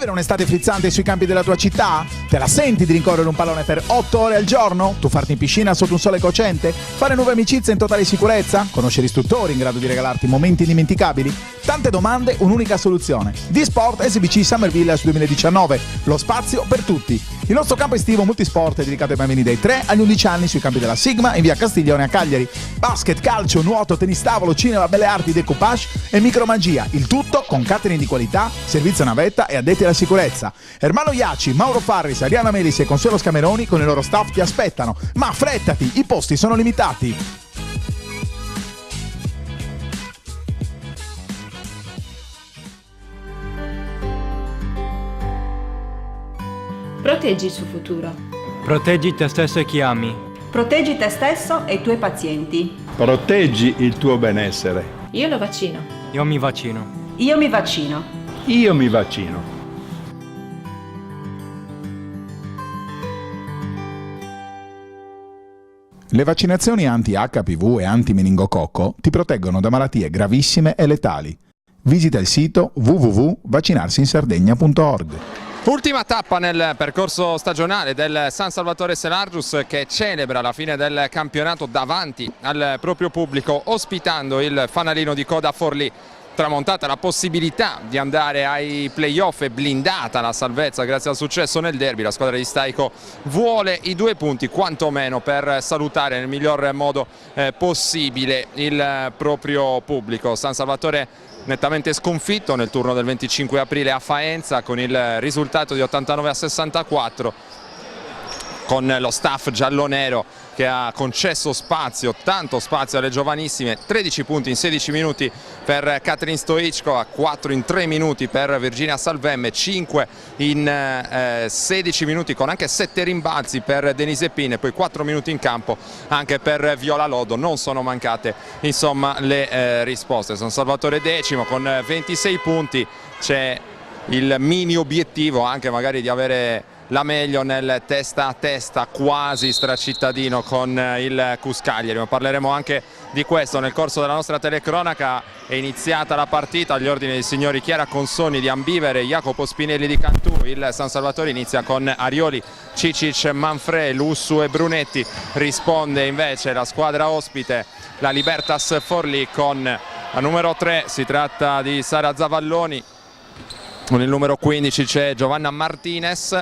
vivere un'estate frizzante sui campi della tua città? Te la senti di rincorrere un pallone per 8 ore al giorno? Tuffarti in piscina sotto un sole cocente? Fare nuove amicizie in totale sicurezza? Conoscere istruttori in grado di regalarti momenti indimenticabili? Tante domande, un'unica soluzione. D-Sport SBC Summer Village 2019, lo spazio per tutti. Il nostro campo estivo multisport è dedicato ai bambini dai 3 agli 11 anni sui campi della Sigma in via Castiglione a Cagliari. Basket, calcio, nuoto, tennis tavolo, cinema, belle arti, decoupage e micromagia. Il tutto con catering di qualità, servizio navetta e addetti alla sicurezza. Ermano Iacci, Mauro Farris, Ariana Melis e Consuelo Scameroni con i loro staff ti aspettano. Ma affrettati, i posti sono limitati. Proteggi il suo futuro. Proteggi te stesso e chi ami. Proteggi te stesso e i tuoi pazienti. Proteggi il tuo benessere. Io lo vaccino. Io mi vaccino. Io mi vaccino. Io mi vaccino. Le vaccinazioni anti-HPV e anti-meningococco ti proteggono da malattie gravissime e letali. Visita il sito www.vaccinarsiinsardegna.org. Ultima tappa nel percorso stagionale del San Salvatore Selargius, che celebra la fine del campionato davanti al proprio pubblico, ospitando il fanalino di coda Forlì. Tramontata la possibilità di andare ai playoff e blindata la salvezza grazie al successo nel derby, la squadra di Staico vuole i 2 punti quantomeno per salutare nel miglior modo possibile il proprio pubblico. San Salvatore nettamente sconfitto nel turno del 25 aprile a Faenza con il risultato di 89-64, con lo staff giallonero che ha concesso spazio, tanto spazio alle giovanissime. 13 punti in 16 minuti per Katrin Stoichkova, 4 in 3 minuti per Virginia Salvemme, 5 in 16 minuti con anche 7 rimbalzi per Denise Pin e poi 4 minuti in campo anche per Viola Lodo. Non sono mancate insomma le risposte. San Salvatore decimo con 26 punti, c'è il mini obiettivo anche magari di avere la meglio nel testa a testa quasi stracittadino con il Cus Cagliari, ma parleremo anche di questo nel corso della nostra telecronaca. È iniziata la partita agli ordini dei signori Chiara Consoni di Ambivere, Jacopo Spinelli di Cantù. Il San Salvatore inizia con Arioli, Cicic, Manfrè, Lussu e Brunetti. Risponde invece la squadra ospite, la Libertas Forlì, con la numero 3, si tratta di Sara Zavalloni. Con il numero 15 c'è Giovanna Martinez,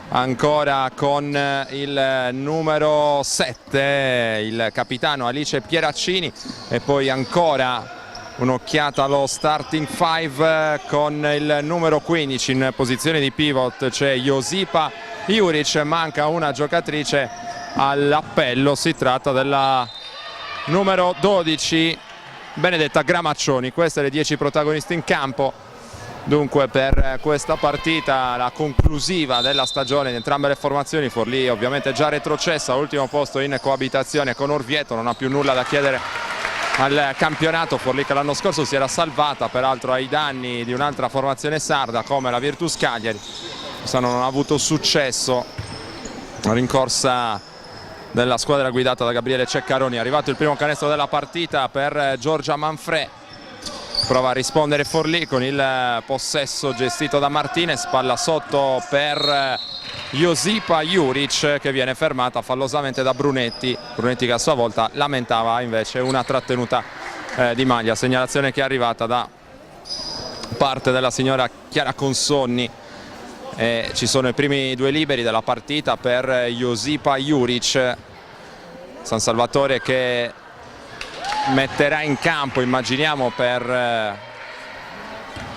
ancora con il numero 7 il capitano Alice Pieraccini, e poi ancora un'occhiata allo starting 5 con il numero 15 in posizione di pivot c'è Josipa Juric. Manca una giocatrice all'appello, si tratta della numero 12 Benedetta Gramaccioni. Queste le 10 protagonisti in campo dunque per questa partita, la conclusiva della stagione in entrambe le formazioni. Forlì ovviamente già retrocessa all'ultimo posto in coabitazione con Orvieto, non ha più nulla da chiedere al campionato. Forlì che l'anno scorso si era salvata peraltro ai danni di un'altra formazione sarda come la Virtus Cagliari, quest'anno non ha avuto successo. La rincorsa della squadra guidata da Gabriele Ceccaroni. È arrivato il primo canestro della partita per Giorgia Manfrè. Prova a rispondere Forlì con il possesso gestito da Martinez, palla sotto per Josipa Juric che viene fermata fallosamente da Brunetti che a sua volta lamentava invece una trattenuta di maglia. Segnalazione che è arrivata da parte della signora Chiara Consonni. Ci sono i primi 2 liberi della partita per Josipa Juric. San Salvatore che metterà in campo, immaginiamo, per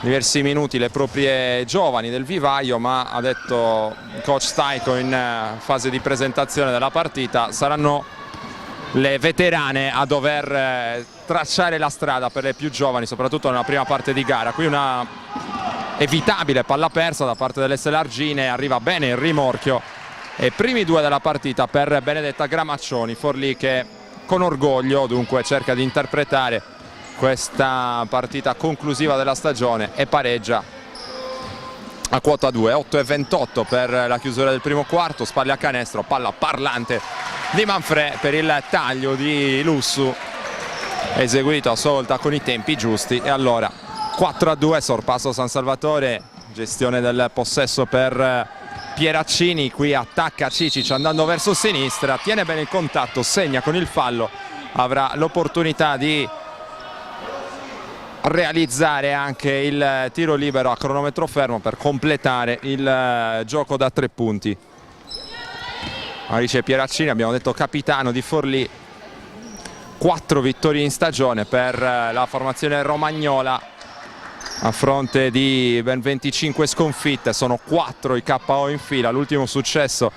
diversi minuti le proprie giovani del vivaio, ma ha detto coach Staico in fase di presentazione della partita saranno le veterane a dover tracciare la strada per le più giovani, soprattutto nella prima parte di gara. Qui una evitabile palla persa da parte delle Selargine, arriva bene il rimorchio e primi 2 della partita per Benedetta Gramaccioni. Forlì che con orgoglio dunque cerca di interpretare questa partita conclusiva della stagione e pareggia a quota 2. 8:28 per la chiusura del primo quarto, spalle a canestro, palla parlante di Manfrè per il taglio di Lussu, eseguito a sua volta con i tempi giusti, e allora 4-2, sorpasso San Salvatore gestione del possesso per Pieraccini, qui attacca Cicic andando verso sinistra, tiene bene il contatto, segna con il fallo, avrà l'opportunità di realizzare anche il tiro libero a cronometro fermo per completare il gioco da 3 punti. Maurice Pieraccini, abbiamo detto capitano di Forlì, 4 vittorie in stagione per la formazione romagnola a fronte di ben 25 sconfitte, sono 4 i KO in fila. L'ultimo successo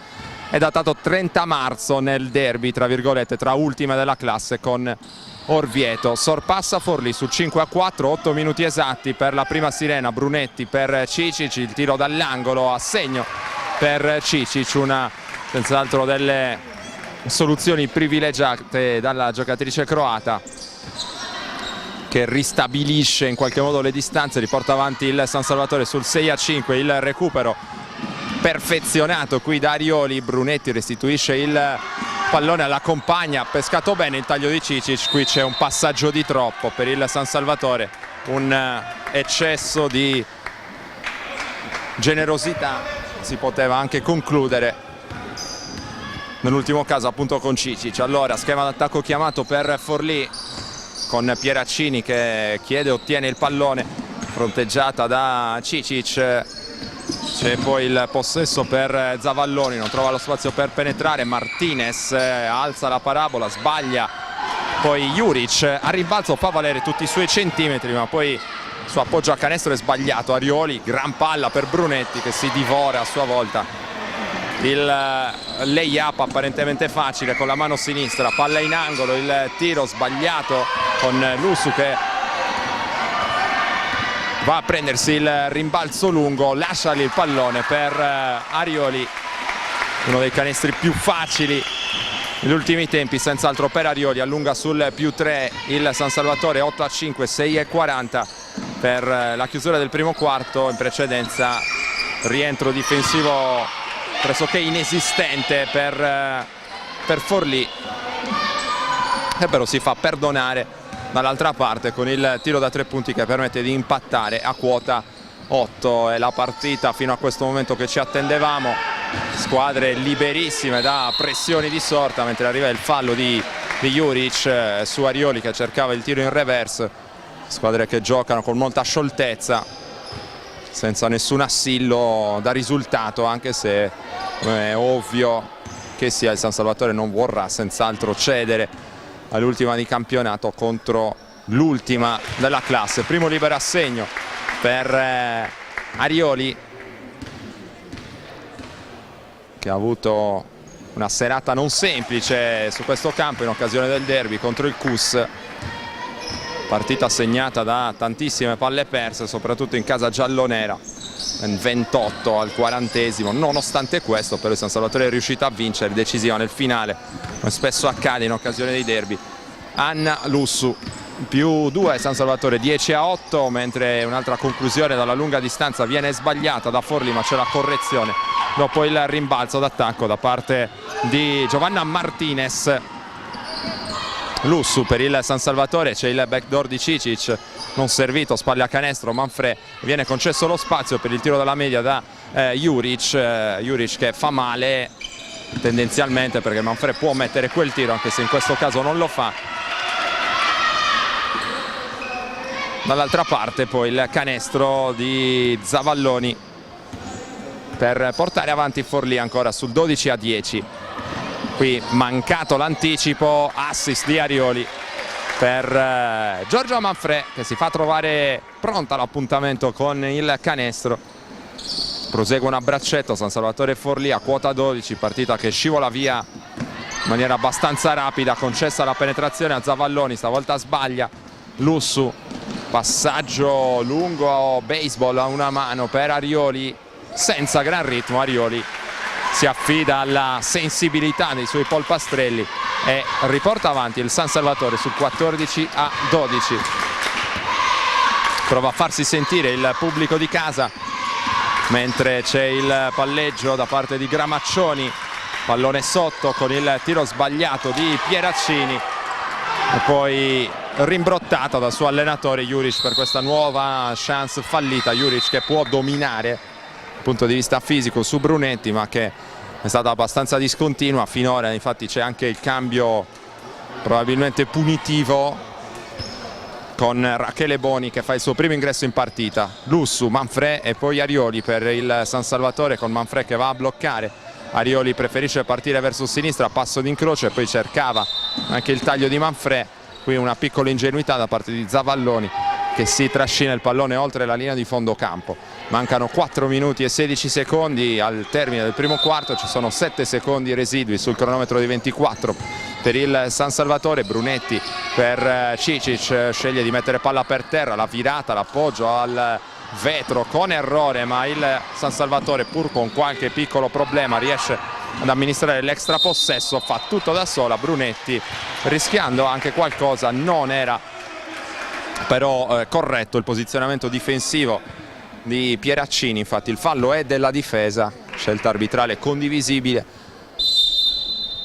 è datato 30 marzo nel derby tra virgolette tra ultime della classe con Orvieto. Sorpassa Forlì sul 5-4, 8 minuti esatti per la prima sirena. Brunetti per Cicic, il tiro dall'angolo a segno per Cicic, una senz'altro delle soluzioni privilegiate dalla giocatrice croata, che ristabilisce in qualche modo le distanze, riporta avanti il San Salvatore sul 6-5, il recupero perfezionato qui da Arioli. Brunetti restituisce il pallone alla compagna, ha pescato bene il taglio di Cicic, qui c'è un passaggio di troppo per il San Salvatore, un eccesso di generosità, si poteva anche concludere nell'ultimo caso appunto con Cicic. Allora schema d'attacco chiamato per Forlì, con Pieraccini che chiede e ottiene il pallone, fronteggiata da Cicic, c'è poi il possesso per Zavalloni, non trova lo spazio per penetrare, Martinez alza la parabola, sbaglia, poi Juric a rimbalzo fa valere tutti i suoi centimetri, ma poi su appoggio a canestro è sbagliato. Arioli, gran palla per Brunetti che si divora a sua volta il lay-up apparentemente facile con la mano sinistra, palla in angolo, il tiro sbagliato con Lussu che va a prendersi il rimbalzo lungo, lascia lì il pallone per Arioli, uno dei canestri più facili negli ultimi tempi senz'altro per Arioli, allunga sul +3 il San Salvatore, 8-5, 6-40 per la chiusura del primo quarto. In precedenza rientro difensivo pressoché inesistente per Forlì, che però si fa perdonare dall'altra parte con il tiro da 3 punti che permette di impattare a quota 8. È la partita fino a questo momento che ci attendevamo, squadre liberissime da pressioni di sorta, mentre arriva il fallo di Juric su Arioli che cercava il tiro in reverse. Squadre che giocano con molta scioltezza, senza nessun assillo da risultato, anche se è ovvio che sia il San Salvatore non vorrà senz'altro cedere all'ultima di campionato contro l'ultima della classe. Primo libero a segno per Arioli, che ha avuto una serata non semplice su questo campo in occasione del derby contro il CUS. Partita segnata da tantissime palle perse, soprattutto in casa giallonera, 28 al 40esimo. Nonostante questo però il San Salvatore è riuscito a vincere, decisiva nel finale, come spesso accade in occasione dei derby. Anna Lussu, +2 San Salvatore, 10-8, mentre un'altra conclusione dalla lunga distanza viene sbagliata da Forlì, ma c'è la correzione dopo il rimbalzo d'attacco da parte di Giovanna Martinez. Lussu per il San Salvatore, c'è il backdoor di Cicic non servito, spalle a canestro, Manfrè, viene concesso lo spazio per il tiro dalla media da Juric che fa male tendenzialmente, perché Manfrè può mettere quel tiro anche se in questo caso non lo fa. Dall'altra parte poi il canestro di Zavalloni per portare avanti Forlì ancora sul 12-10. Qui mancato l'anticipo, assist di Arioli per Giorgio Manfrè, che si fa trovare pronta all'appuntamento con il canestro. Proseguono a braccetto San Salvatore e Forlì a quota 12, partita che scivola via in maniera abbastanza rapida, concessa la penetrazione a Zavalloni, stavolta sbaglia Lussu, passaggio lungo, baseball a una mano per Arioli, senza gran ritmo. Arioli si affida alla sensibilità dei suoi polpastrelli e riporta avanti il San Salvatore sul 14-12. Prova a farsi sentire il pubblico di casa, mentre c'è il palleggio da parte di Gramaccioni, pallone sotto con il tiro sbagliato di Pieraccini, e poi rimbrottata dal suo allenatore Juric per questa nuova chance fallita. Juric che può dominare dal punto di vista fisico su Brunetti, ma che è stata abbastanza discontinua finora. Infatti c'è anche il cambio probabilmente punitivo con Rachele Boni che fa il suo primo ingresso in partita. Lussu, Manfred e poi Arioli per il San Salvatore, con Manfred che va a bloccare. Arioli preferisce partire verso sinistra, passo d'incrocio, e poi cercava anche il taglio di Manfred. Qui una piccola ingenuità da parte di Zavalloni che si trascina il pallone oltre la linea di fondo campo. Mancano 4 minuti e 16 secondi al termine del primo quarto, ci sono 7 secondi residui sul cronometro di 24 per il San Salvatore. Brunetti per Cicic, sceglie di mettere palla per terra, la virata, l'appoggio al vetro con errore, ma il San Salvatore, pur con qualche piccolo problema, riesce ad amministrare l'extra possesso, fa tutto da sola. Brunetti, rischiando anche qualcosa, non era però corretto il posizionamento difensivo di Pieraccini. Infatti il fallo è della difesa, scelta arbitrale condivisibile,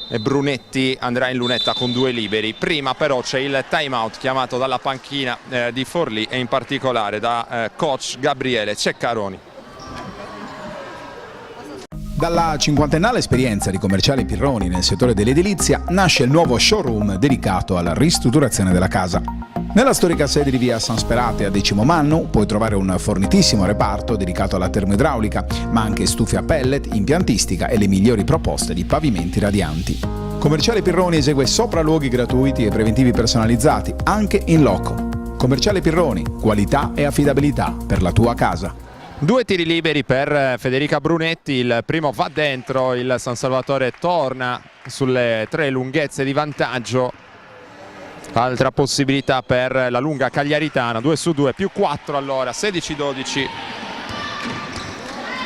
e Brunetti andrà in lunetta con 2 liberi. Prima però c'è il time out chiamato dalla panchina di Forlì e in particolare da coach Gabriele Ceccaroni. Dalla cinquantennale esperienza di Commerciale Pirroni nel settore dell'edilizia nasce il nuovo showroom dedicato alla ristrutturazione della casa. Nella storica sede di via San Sperate a Decimo Mannu puoi trovare un fornitissimo reparto dedicato alla termoidraulica, ma anche stufe a pellet, impiantistica e le migliori proposte di pavimenti radianti. Commerciale Pirroni esegue sopralluoghi gratuiti e preventivi personalizzati, anche in loco. Commerciale Pirroni, qualità e affidabilità per la tua casa. 2 tiri liberi per Federica Brunetti, il primo va dentro, il San Salvatore torna sulle 3 lunghezze di vantaggio. Altra possibilità per la lunga cagliaritana, 2 su 2 più 4, allora 16-12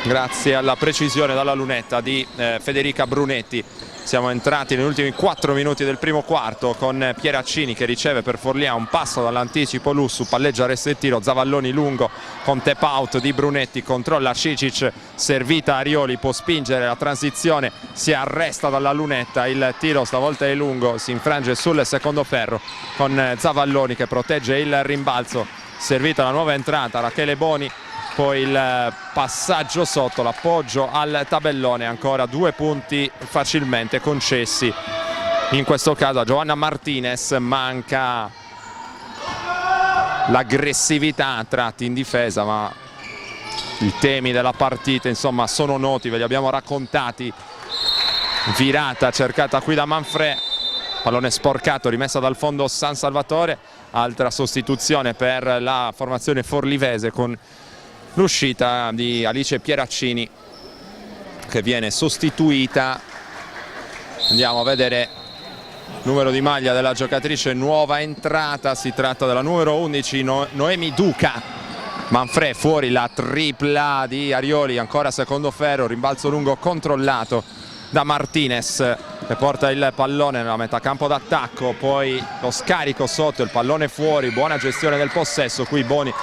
grazie alla precisione dalla lunetta di Federica Brunetti. Siamo entrati negli ultimi 4 minuti del primo quarto con Pieraccini che riceve per Forlì, un passo dall'anticipo Lussu, palleggia resta il tiro, Zavalloni lungo con tap out di Brunetti, controlla Cicic, servita Arioli, può spingere la transizione, si arresta dalla lunetta, il tiro stavolta è lungo, si infrange sul secondo ferro con Zavalloni che protegge il rimbalzo, servita la nuova entrata, Rachele Boni. Poi il passaggio sotto, l'appoggio al tabellone, ancora 2 punti facilmente concessi. In questo caso a Giovanna Martinez manca l'aggressività a tratti in difesa, ma i temi della partita insomma sono noti, ve li abbiamo raccontati. Virata cercata qui da Manfred, pallone sporcato, rimessa dal fondo San Salvatore, altra sostituzione per la formazione forlivese con l'uscita di Alice Pieraccini che viene sostituita. Andiamo a vedere il numero di maglia della giocatrice nuova entrata, si tratta della numero 11 Noemi Duca. Manfred fuori, la tripla di Arioli, ancora secondo ferro, rimbalzo lungo controllato da Martinez che porta il pallone nella metà campo d'attacco, poi lo scarico sotto, il pallone fuori, buona gestione del possesso, qui Boni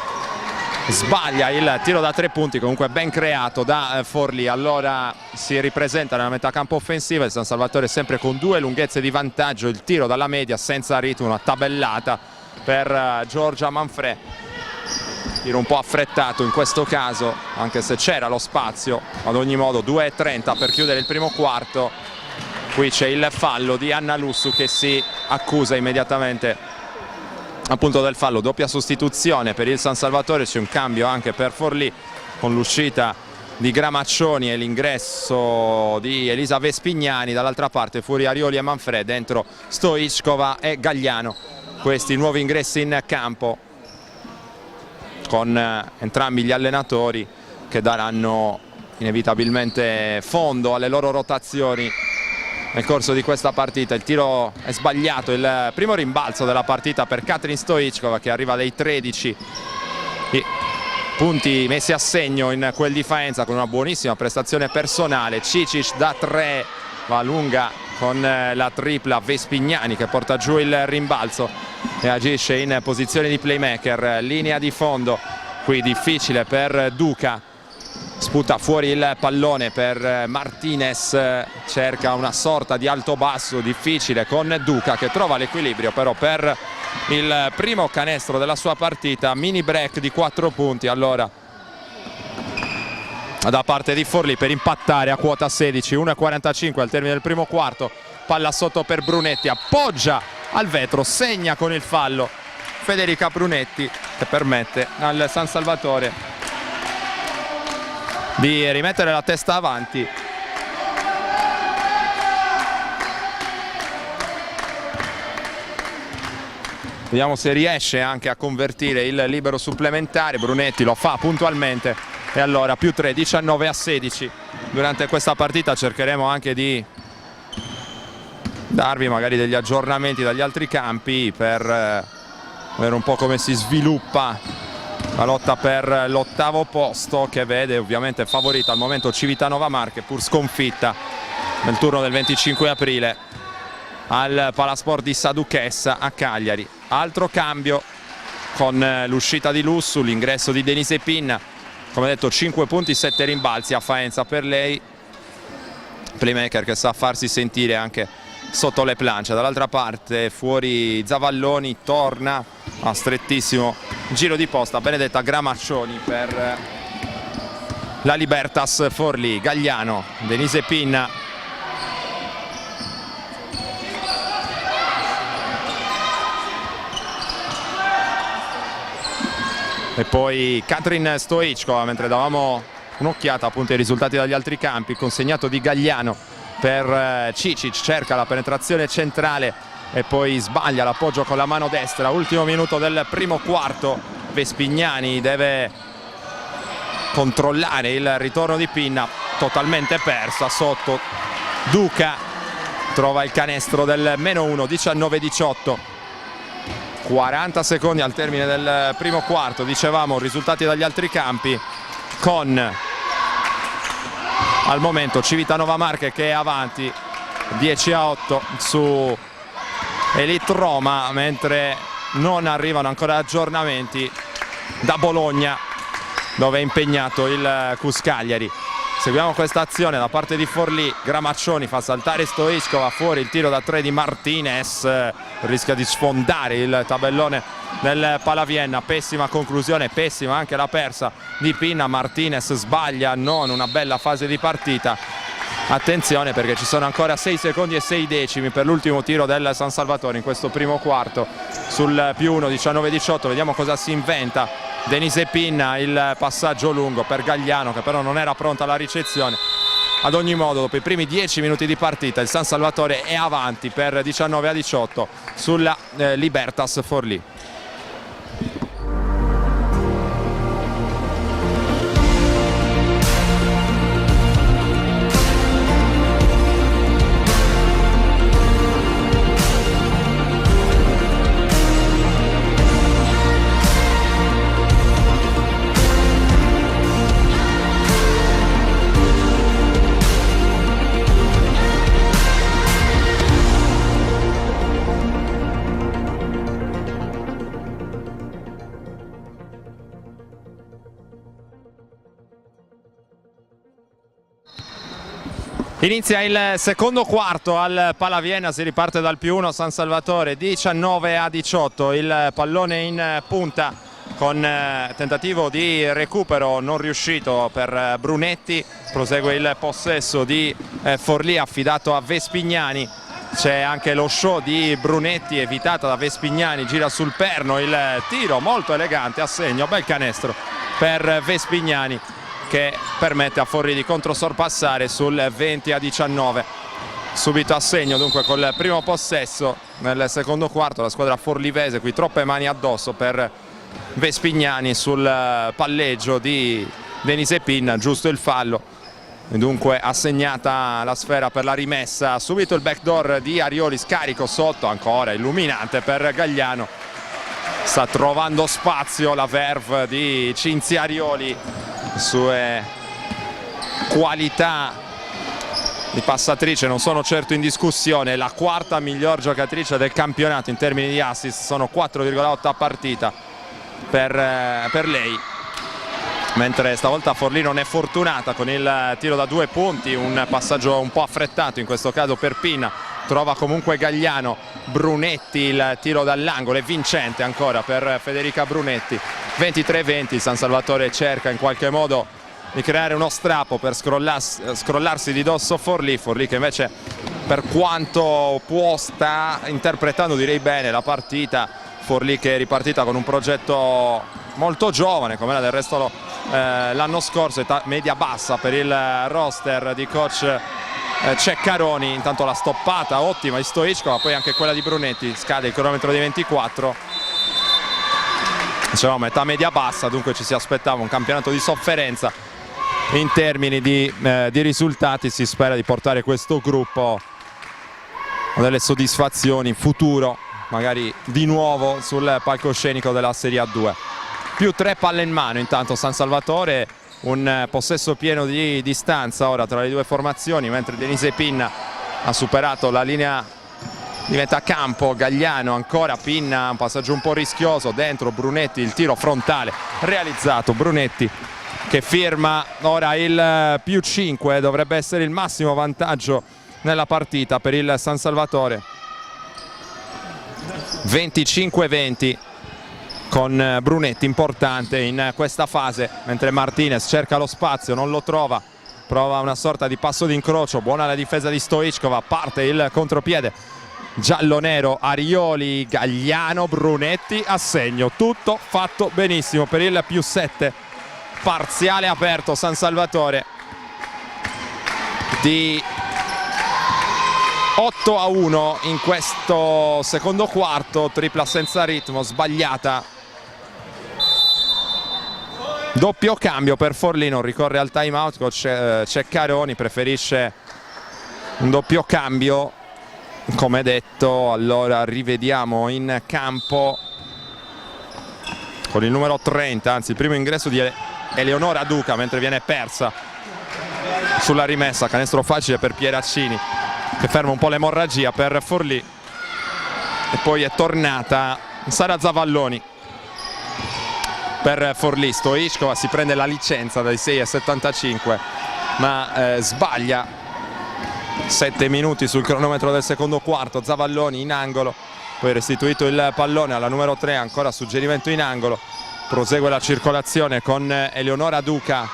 sbaglia il tiro da 3 punti, comunque ben creato da Forlì. Allora si ripresenta nella metà campo offensiva, il San Salvatore sempre con 2 lunghezze di vantaggio, il tiro dalla media senza ritmo, una tabellata per Giorgia Manfred, tiro un po' affrettato in questo caso anche se c'era lo spazio. Ad ogni modo 2:30 per chiudere il primo quarto. Qui c'è il fallo di Anna Lussu che si accusa immediatamente appunto del fallo, doppia sostituzione per il San Salvatore, c'è un cambio anche per Forlì con l'uscita di Gramaccioni e l'ingresso di Elisa Vespignani, dall'altra parte fuori Arioli e Manfred, dentro Stoichkova e Gagliano. Questi nuovi ingressi in campo con entrambi gli allenatori che daranno inevitabilmente fondo alle loro rotazioni nel corso di questa partita. Il tiro è sbagliato, il primo rimbalzo della partita per Katrin Stoichkova che arriva dai 13 punti messi a segno in quel di Faenza con una buonissima prestazione personale. Cicic da 3 va lunga con la tripla, Vespignani che porta giù il rimbalzo e agisce in posizione di playmaker. Linea di fondo qui difficile per Duca, sputa fuori il pallone per Martinez, cerca una sorta di alto-basso difficile con Duca che trova l'equilibrio però per il primo canestro della sua partita, mini break di 4 punti allora da parte di Forlì per impattare a quota 16, 1:45 al termine del primo quarto. Palla sotto per Brunetti, appoggia al vetro, segna con il fallo Federica Brunetti, che permette al San Salvatore di rimettere la testa avanti. Vediamo se riesce anche a convertire il libero supplementare. Brunetti lo fa puntualmente e allora più 3, 19-16. Durante questa partita cercheremo anche di darvi magari degli aggiornamenti dagli altri campi per vedere un po' come si sviluppa la lotta per l'ottavo posto, che vede ovviamente favorita al momento Civitanova Marche, pur sconfitta nel turno del 25 aprile al Palasport di Saduchessa a Cagliari. Altro cambio con l'uscita di Lussu, l'ingresso di Denise Pinna, come detto 5 punti, 7 rimbalzi a Faenza per lei, playmaker che sa farsi sentire anche sotto le planche. Dall'altra parte fuori Zavalloni, torna a strettissimo giro di posta Benedetta Gramaccioni per la Libertas Forlì. Gagliano, Denise Pinna, e poi Katrin Stoichkova, mentre davamo un'occhiata appunto ai risultati dagli altri campi. Consegnato di Gagliano per Cicic, cerca la penetrazione centrale e poi sbaglia l'appoggio con la mano destra. Ultimo minuto del primo quarto, Vespignani deve controllare il ritorno di Pinna, totalmente persa sotto. Duca trova il canestro del -1, 19-18. 40 secondi al termine del primo quarto, dicevamo risultati dagli altri campi, con al momento Civitanova Marche che è avanti 10-8 su Elite Roma, mentre non arrivano ancora aggiornamenti da Bologna, dove è impegnato il Cus Cagliari. Seguiamo questa azione da parte di Forlì. Gramaccioni fa saltare Stoichkova, fuori il tiro da 3 di Martinez, rischia di sfondare il tabellone del Palavienna. Pessima conclusione, pessima anche la persa di Pinna. Martinez sbaglia, non una bella fase di partita. Attenzione perché ci sono ancora 6 secondi e 6 decimi per l'ultimo tiro del San Salvatore in questo primo quarto. Sul +1, 19-18, vediamo cosa si inventa Denise Pinna, il passaggio lungo per Gagliano che però non era pronta alla ricezione. Ad ogni modo, dopo i primi 10 minuti di partita, il San Salvatore è avanti per 19-18 sulla Libertas Forlì. Inizia il secondo quarto al Palavienna, si riparte dal +1 San Salvatore, 19-18, il pallone in punta con tentativo di recupero non riuscito per Brunetti. Prosegue il possesso di Forlì affidato a Vespignani, c'è anche lo show di Brunetti evitata da Vespignani, gira sul perno, il tiro molto elegante a segno, bel canestro per Vespignani che permette a Forlì di controsorpassare sul 20-19. Subito a segno dunque col primo possesso nel secondo quarto la squadra forlivese, qui troppe mani addosso per Vespignani sul palleggio di Denise Pinna, giusto il fallo e dunque assegnata la sfera per la rimessa. Subito il backdoor di Arioli, scarico sotto, ancora illuminante per Gagliano, sta trovando spazio la verve di Cinzia Arioli, sue qualità di passatrice non sono certo in discussione, la quarta miglior giocatrice del campionato in termini di assist, sono 4,8 a partita per lei, mentre stavolta Forlì non è fortunata con il tiro da 2 punti, un passaggio un po' affrettato in questo caso per Pinna, trova comunque Gagliano. Brunetti, il tiro dall'angolo è vincente ancora per Federica Brunetti. 23-20, San Salvatore cerca in qualche modo di creare uno strappo per scrollarsi di dosso Forlì che invece, per quanto può, sta interpretando, direi, bene la partita. Forlì che è ripartita con un progetto molto giovane, come era del resto l'anno scorso, età media bassa per il roster di coach Ceccaroni. Intanto la stoppata ottima di Stoichkova, poi anche quella di Brunetti. Scade il cronometro di 24, dicevamo età media bassa, dunque ci si aspettava un campionato di sofferenza in termini di risultati. Si spera di portare questo gruppo a delle soddisfazioni in futuro, magari di nuovo sul palcoscenico della Serie A2. Più 3 palle in mano intanto San Salvatore, un possesso pieno di distanza ora tra le due formazioni, mentre Denise Pinna ha superato la linea di metà campo. Gagliano ancora, Pinna, un passaggio un po' rischioso, dentro Brunetti, il tiro frontale realizzato. Brunetti che firma ora il più 5, dovrebbe essere il massimo vantaggio nella partita per il San Salvatore. 25-20 con Brunetti importante in questa fase, mentre Martinez cerca lo spazio, non lo trova, prova una sorta di passo d'incrocio. Buona la difesa di Stoichkova, parte il contropiede giallo-nero, Arioli, Gagliano, Brunetti a segno. Tutto fatto benissimo per il più 7, parziale aperto San Salvatore di 8-1 in questo secondo quarto. Tripla senza ritmo, sbagliata. Doppio cambio per Forlì, non ricorre al time out, coach Ceccaroni preferisce un doppio cambio, come detto. Allora rivediamo in campo con il numero 30, anzi il primo ingresso di Eleonora Duca, mentre viene persa sulla rimessa. Canestro facile per Pieraccini che ferma un po' l'emorragia per Forlì, e poi è tornata Sara Zavalloni per Forlì. Stoichkova si prende la licenza dai 6,75 ma sbaglia. 7 minuti sul cronometro del secondo quarto. Zavalloni in angolo, poi restituito il pallone alla numero 3, ancora suggerimento in angolo. Prosegue la circolazione con Eleonora Duca,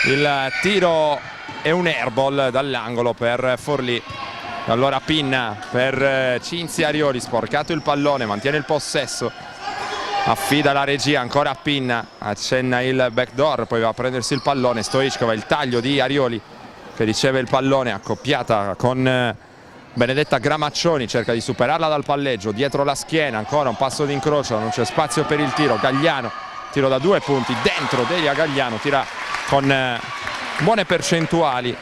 il tiro è un airball dall'angolo per Forlì. Allora Pinna per Cinzia Arioli, sporcato il pallone, mantiene il possesso, affida la regia ancora a Pinna, accenna il backdoor, poi va a prendersi il pallone Stoichkova, il taglio di Arioli che riceve il pallone, accoppiata con Benedetta Gramaccioni, cerca di superarla dal palleggio, dietro la schiena, ancora un passo d'incrocio, non c'è spazio per il tiro. Gagliano, tiro da 2 punti, dentro Delia Gagliano, tira con buone percentuali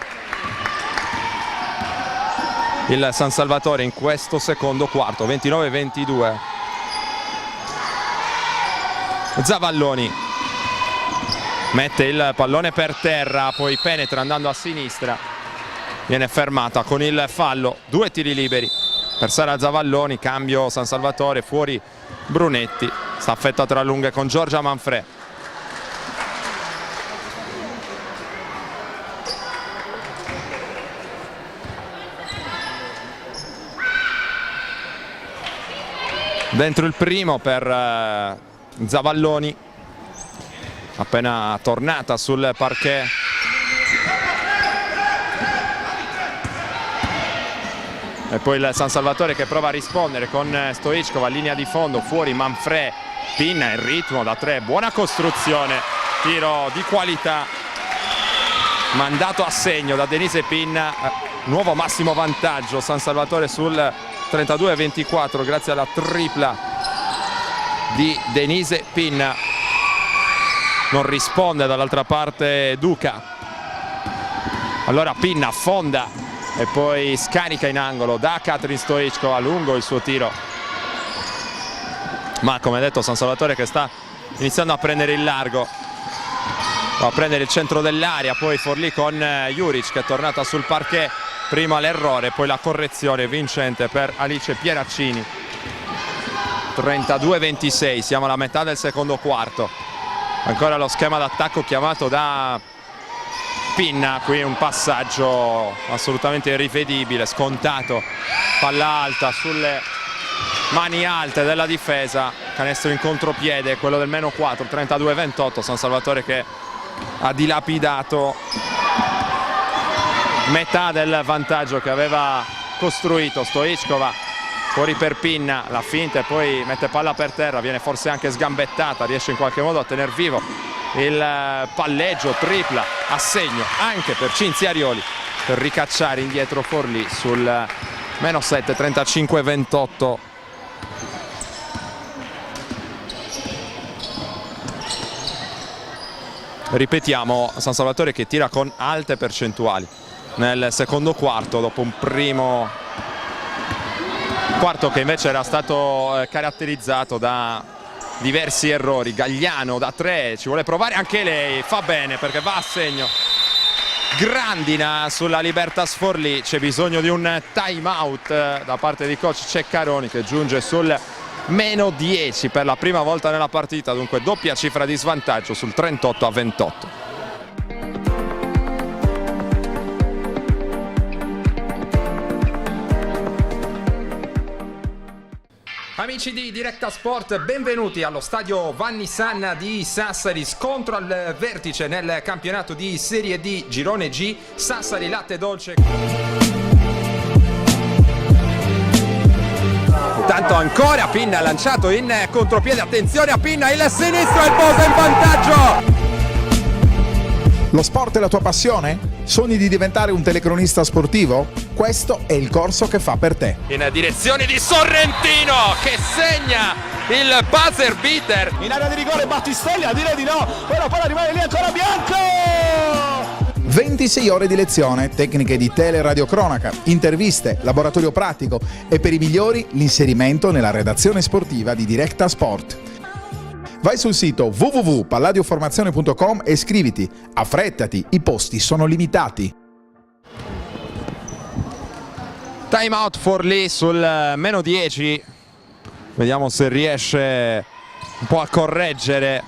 il San Salvatore in questo secondo quarto. 29-22. Zavalloni mette il pallone per terra, poi penetra andando a sinistra, viene fermata con il fallo. 2 tiri liberi per Sara Zavalloni, cambio San Salvatore, fuori Brunetti, staffetta tra lunghe con Giorgia Manfrè. Dentro il primo per Zavalloni, appena tornata sul parquet. E poi il San Salvatore che prova a rispondere con Stoichkova, linea di fondo, fuori Manfrè, Pinna in ritmo da 3, buona costruzione, tiro di qualità, mandato a segno da Denise Pinna. Nuovo massimo vantaggio San Salvatore sul 32-24 grazie alla tripla di Denise Pinna. Non risponde dall'altra parte Duca, allora Pinna affonda e poi scarica in angolo da Katrin Stoichkova, a lungo il suo tiro, ma come detto San Salvatore che sta iniziando a prendere il largo, va a prendere il centro dell'area. Poi Forlì con Juric che è tornata sul parquet, prima l'errore, poi la correzione vincente per Alice Pieraccini. 32-26, siamo alla metà del secondo quarto. Ancora lo schema d'attacco chiamato da Pinna, qui un passaggio assolutamente irrivedibile, scontato, palla alta sulle mani alte della difesa, canestro in contropiede, quello del -4, 32-28, San Salvatore che ha dilapidato metà del vantaggio che aveva costruito. Stoichkova fuori per Pinna, la finta e poi mette palla per terra, viene forse anche sgambettata, riesce in qualche modo a tener vivo il palleggio, tripla a segno anche per Cinzia Arioli per ricacciare indietro Forlì sul -7, 35-28. Ripetiamo, San Salvatore che tira con alte percentuali nel secondo quarto, dopo un primo quarto che invece era stato caratterizzato da diversi errori. Gagliano da 3, ci vuole provare anche lei, fa bene perché va a segno. Grandina sulla Libertas Forlì, c'è bisogno di un time out da parte di coach Ceccaroni che giunge sul -10 per la prima volta nella partita, dunque doppia cifra di svantaggio sul 38-28. Amici di Directa Sport, benvenuti allo stadio Vanni Sanna di Sassari, scontro al vertice nel campionato di Serie D, Girone G, Sassari Latte Dolce. Intanto ancora Pinna lanciato in contropiede, attenzione a Pinna, il sinistro e il posa in vantaggio! Lo sport è la tua passione? Sogni di diventare un telecronista sportivo? Questo è il corso che fa per te. In direzione di Sorrentino che segna il buzzer beater. In area di rigore Battistelli, a dire di no, però poi rimane lì ancora Bianco! 26 ore di lezione, tecniche di teleradiocronaca, interviste, laboratorio pratico e per i migliori l'inserimento nella redazione sportiva di Directa Sport. Vai sul sito www.palladioformazione.com e iscriviti. Affrettati, i posti sono limitati. Time out Forlì sul -10. Vediamo se riesce un po' a correggere,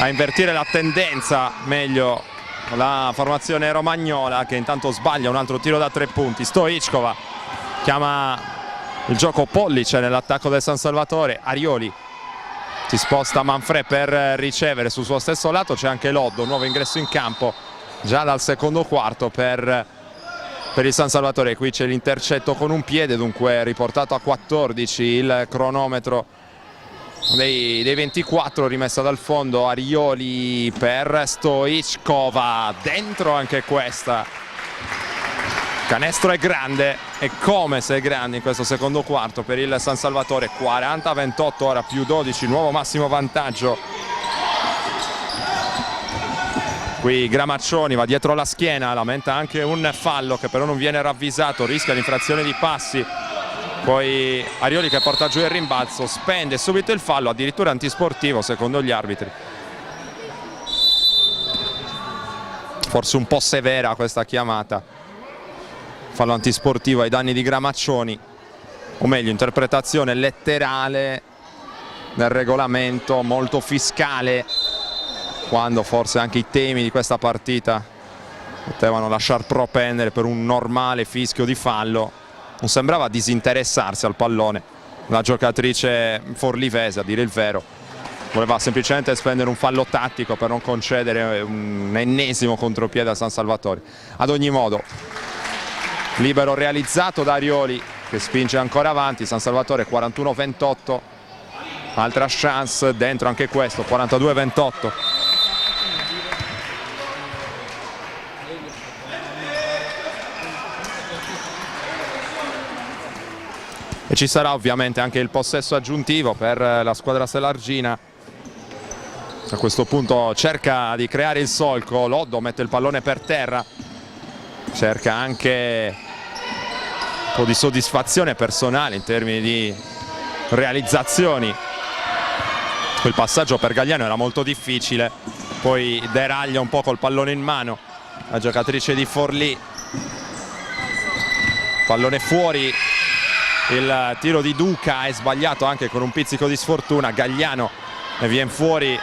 a invertire la tendenza, meglio la formazione romagnola che intanto sbaglia un altro tiro da 3 punti. Stoichkova chiama il gioco pollice nell'attacco del San Salvatore. Arioli si sposta Manfred per ricevere sul suo stesso lato, c'è anche Loddo, nuovo ingresso in campo già dal secondo quarto per il San Salvatore. Qui c'è l'intercetto con un piede, dunque riportato a 14 il cronometro dei 24, rimessa dal fondo. Arioli per Stoichkova, dentro anche questa. Canestro è grande, e come se è grande in questo secondo quarto per il San Salvatore. 40-28, ora più 12, nuovo massimo vantaggio. Qui Gramaccioni va dietro la schiena, lamenta anche un fallo che però non viene ravvisato, rischia l'infrazione di passi. Poi Arioli che porta giù il rimbalzo, spende subito il fallo, addirittura antisportivo secondo gli arbitri. Forse un po' severa questa chiamata. Fallo antisportivo ai danni di Gramaccioni, o meglio interpretazione letterale del regolamento, molto fiscale, quando forse anche i temi di questa partita potevano lasciar propendere per un normale fischio di fallo. Non sembrava disinteressarsi al pallone la giocatrice forlivese, a dire il vero, voleva semplicemente spendere un fallo tattico per non concedere un ennesimo contropiede a San Salvatore. Ad ogni modo libero realizzato da Arioli che spinge ancora avanti. San Salvatore 41-28, altra chance dentro anche questo, 42-28. E ci sarà ovviamente anche il possesso aggiuntivo per la squadra selargina. A questo punto cerca di creare il solco, Loddo mette il pallone per terra, cerca anche un po' di soddisfazione personale in termini di realizzazioni. Quel passaggio per Gagliano era molto difficile, poi deraglia un po' col pallone in mano la giocatrice di Forlì. Pallone fuori, il tiro di Duca è sbagliato anche con un pizzico di sfortuna. Gagliano viene fuori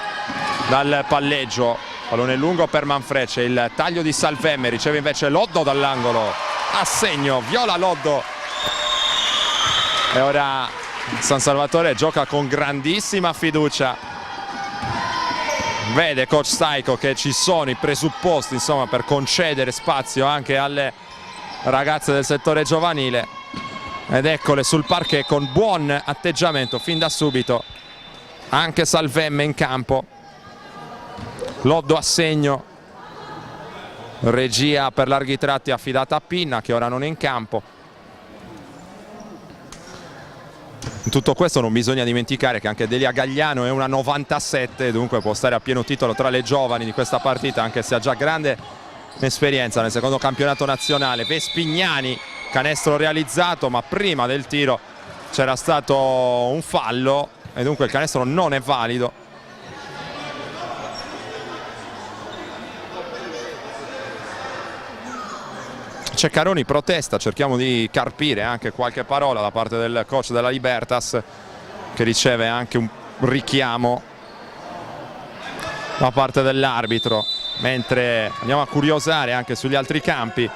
dal palleggio, pallone lungo per Manfred, c'è il taglio di Salvemme, riceve invece Loddo dall'angolo, a segno, viola Loddo. E ora San Salvatore gioca con grandissima fiducia, vede coach Staico che ci sono i presupposti, insomma, per concedere spazio anche alle ragazze del settore giovanile, ed eccole sul parquet con buon atteggiamento fin da subito. Anche Salvemme in campo, Loddo a segno, regia per larghi tratti affidata a Pinna che ora non è in campo. In tutto questo non bisogna dimenticare che anche Delia Gagliano è una 97, dunque può stare a pieno titolo tra le giovani di questa partita, anche se ha già grande esperienza nel secondo campionato nazionale. Vespignani, canestro realizzato, ma prima del tiro c'era stato un fallo e dunque il canestro non è valido. Ceccaroni protesta, cerchiamo di carpire anche qualche parola da parte del coach della Libertas, che riceve anche un richiamo da parte dell'arbitro, mentre andiamo a curiosare anche sugli altri campi,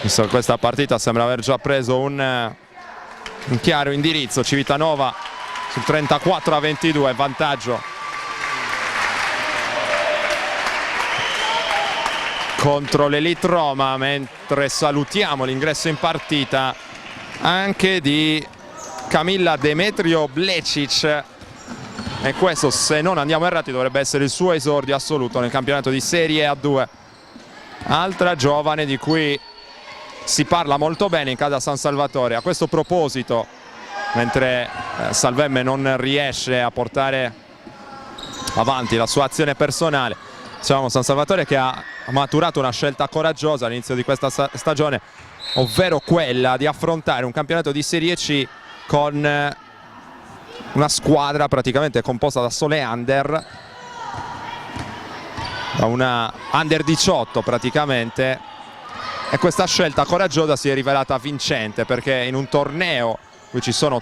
visto che questa partita sembra aver già preso un chiaro indirizzo. Civitanova sul 34-22, vantaggio contro l'Elite Roma, mentre salutiamo l'ingresso in partita anche di Camilla Demetrio Blecic, e questo, se non andiamo errati, dovrebbe essere il suo esordio assoluto nel campionato di Serie A2. Altra giovane di cui si parla molto bene in casa San Salvatore. A questo proposito, mentre Salvemme non riesce a portare avanti la sua azione personale, diciamo San Salvatore che ha maturato una scelta coraggiosa all'inizio di questa stagione, ovvero quella di affrontare un campionato di Serie C con una squadra praticamente composta da sole under, da una under 18 praticamente, e questa scelta coraggiosa si è rivelata vincente, perché in un torneo in cui ci sono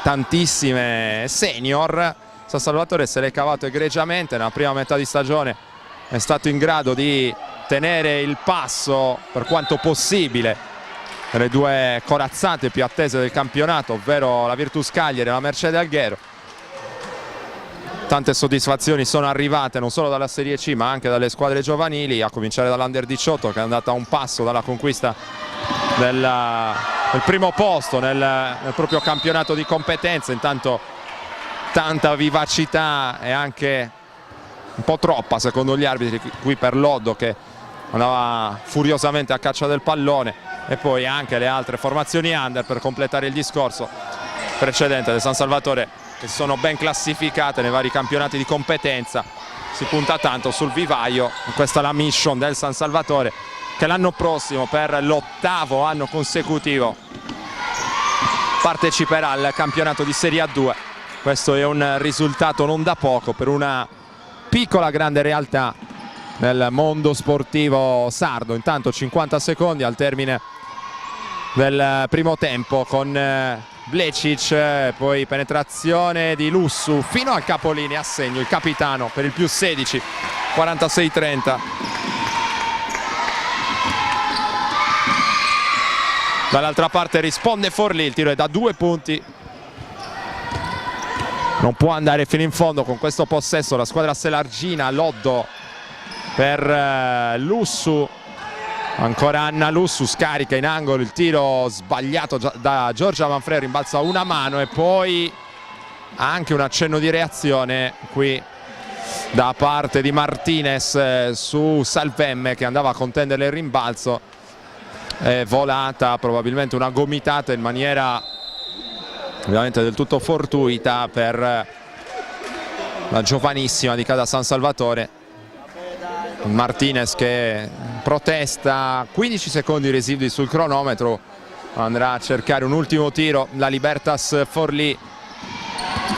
tantissime senior, San Salvatore se l'è cavato egregiamente. Nella prima metà di stagione è stato in grado di tenere il passo per quanto possibile le due corazzate più attese del campionato, ovvero la Virtus Cagliari e la Mercedes Alghero. Tante soddisfazioni sono arrivate non solo dalla Serie C ma anche dalle squadre giovanili, a cominciare dall'Under 18 che è andata a un passo dalla conquista del primo posto nel proprio campionato di competenza. Intanto tanta vivacità e anche un po' troppa secondo gli arbitri qui per Loddo, che andava furiosamente a caccia del pallone, e poi anche le altre formazioni under per completare il discorso precedente del San Salvatore, che sono ben classificate nei vari campionati di competenza. Si punta tanto sul vivaio, questa è la mission del San Salvatore, che l'anno prossimo per l'8º anno consecutivo parteciperà al campionato di Serie A2. Questo è un risultato non da poco per una piccola grande realtà nel mondo sportivo sardo. Intanto 50 secondi al termine del primo tempo con Blecic, poi penetrazione di Lussu fino al capolinea, a segno il capitano per il più 16, 46-30. Dall'altra parte risponde Forlì, il tiro è da 2 punti. Non può andare fino in fondo con questo possesso la squadra selargina. Loddo per Lussu, ancora Anna Lussu, scarica in angolo, il tiro sbagliato da Giorgia Manfred, rimbalza una mano e poi anche un accenno di reazione qui da parte di Martinez su Salvemme, che andava a contendere il rimbalzo. È volata probabilmente una gomitata in maniera ovviamente del tutto fortuita per la giovanissima di casa San Salvatore. Martinez che protesta, 15 secondi residui sul cronometro, andrà a cercare un ultimo tiro la Libertas Forlì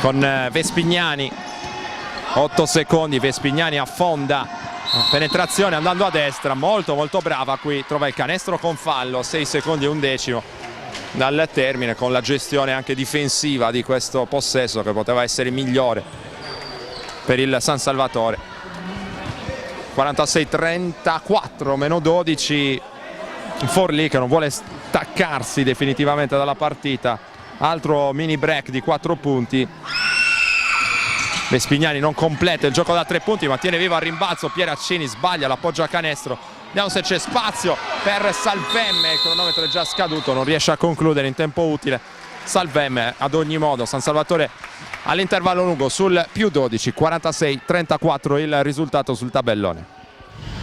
con Vespignani. 8 secondi, Vespignani affonda, penetrazione andando a destra, molto brava qui, trova il canestro con fallo, 6 secondi e 1 decimo dal termine, con la gestione anche difensiva di questo possesso che poteva essere migliore per il San Salvatore. 46-34, meno 12. Forlì che non vuole staccarsi definitivamente dalla partita. Altro mini break di 4 punti. Vespignani non completa il gioco da 3 punti, ma tiene vivo al rimbalzo. Pieraccini sbaglia, l'appoggia a canestro. Vediamo se c'è spazio per Salvemme, il cronometro è già scaduto, non riesce a concludere in tempo utile. Salvemme ad ogni modo, San Salvatore all'intervallo lungo sul più 12, 46-34 il risultato sul tabellone.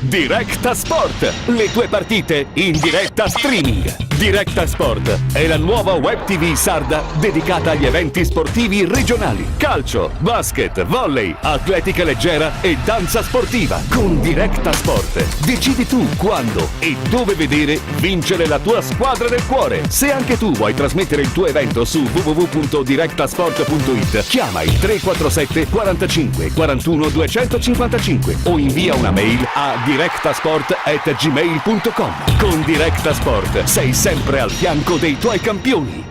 Directa Sport, le tue partite in diretta streaming. Directa Sport è la nuova web TV sarda dedicata agli eventi sportivi regionali. Calcio, basket, volley, atletica leggera e danza sportiva. Con Directa Sport decidi tu quando e dove vedere vincere la tua squadra del cuore. Se anche tu vuoi trasmettere il tuo evento su www.directasport.it, chiama il 347 45 41 255 o invia una mail a directasport@gmail.com. Con Directa Sport sei sempre al fianco dei tuoi campioni.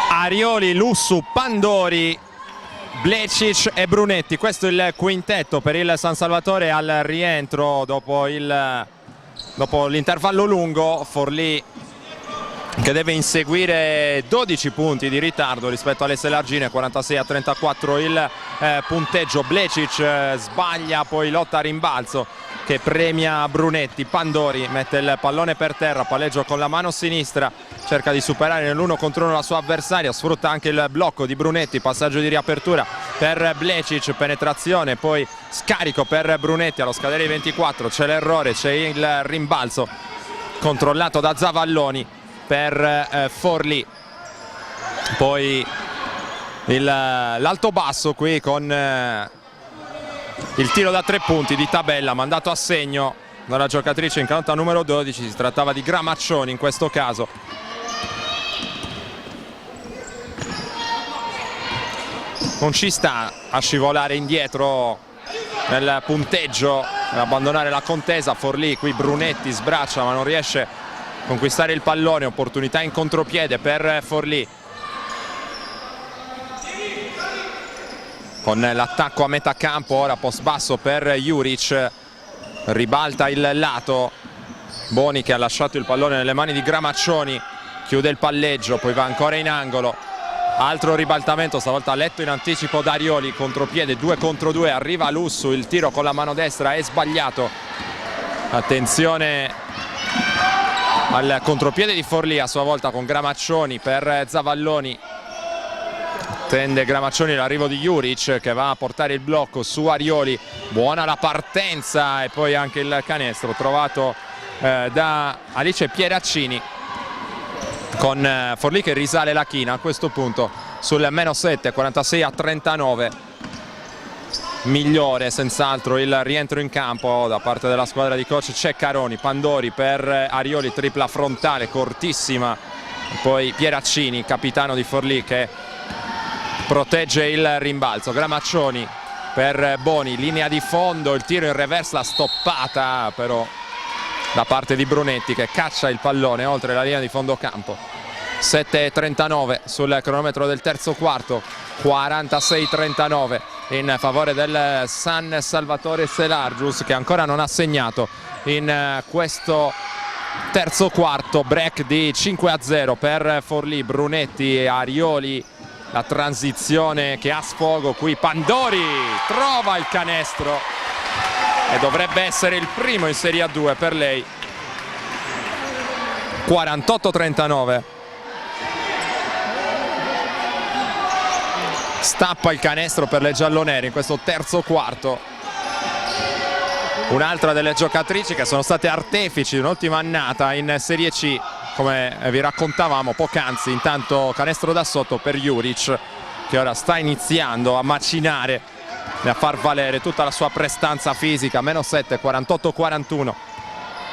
Arioli, Lussu, Pandori, Blecic e Brunetti. Questo è il quintetto per il San Salvatore al rientro dopo l'intervallo lungo. Forlì che deve inseguire 12 punti di ritardo rispetto alle Selargine, 46-34 il punteggio. Blecic sbaglia, poi lotta a rimbalzo che premia Brunetti. Pandori mette il pallone per terra, palleggio con la mano sinistra, cerca di superare nell'1 contro 1 la sua avversaria, sfrutta anche il blocco di Brunetti, passaggio di riapertura per Blecic, penetrazione, poi scarico per Brunetti allo scadere i 24, c'è l'errore, c'è il rimbalzo controllato da Zavalloni per Forlì. Poi l'alto basso qui con il tiro da 3 punti di Tabella mandato a segno dalla giocatrice in canota numero 12, si trattava di Gramaccioni in questo caso. Non ci sta a scivolare indietro nel punteggio, abbandonare la contesa. Forlì, qui Brunetti sbraccia ma non riesce conquistare il pallone, opportunità in contropiede per Forlì con l'attacco a metà campo, ora post basso per Juric, ribalta il lato, Boni che ha lasciato il pallone nelle mani di Gramaccioni, chiude il palleggio, poi va ancora in angolo, altro ribaltamento, stavolta letto in anticipo da Arioli, contropiede 2 contro 2, arriva Lussu, il tiro con la mano destra è sbagliato, attenzione al contropiede di Forlì a sua volta con Gramaccioni per Zavalloni, tende Gramaccioni l'arrivo di Juric che va a portare il blocco su Arioli, buona la partenza e poi anche il canestro trovato da Alice Pieraccini, con Forlì che risale la china a questo punto sul meno 7, 46-39. Migliore senz'altro il rientro in campo da parte della squadra di coach Ceccaroni. Pandori per Arioli, tripla frontale cortissima, poi Pieraccini, capitano di Forlì, che protegge il rimbalzo. Gramaccioni per Boni, linea di fondo, il tiro in reverse, la stoppata però da parte di Brunetti che caccia il pallone oltre la linea di fondo campo. 7:39 sul cronometro del terzo quarto, 46-39 in favore del San Salvatore Selargius, che ancora non ha segnato in questo terzo quarto. Break di 5-0 per Forlì, Brunetti e Arioli, la transizione che ha sfogo qui. Pandori trova il canestro e dovrebbe essere il primo in Serie A2 per lei. 48-39. Stappa il canestro per le giallonere in questo terzo quarto. Un'altra delle giocatrici che sono state artefici di un'ultima annata in Serie C, come vi raccontavamo poc'anzi. Intanto canestro da sotto per Juric, che ora sta iniziando a macinare e a far valere tutta la sua prestanza fisica. Meno 7, 48-41.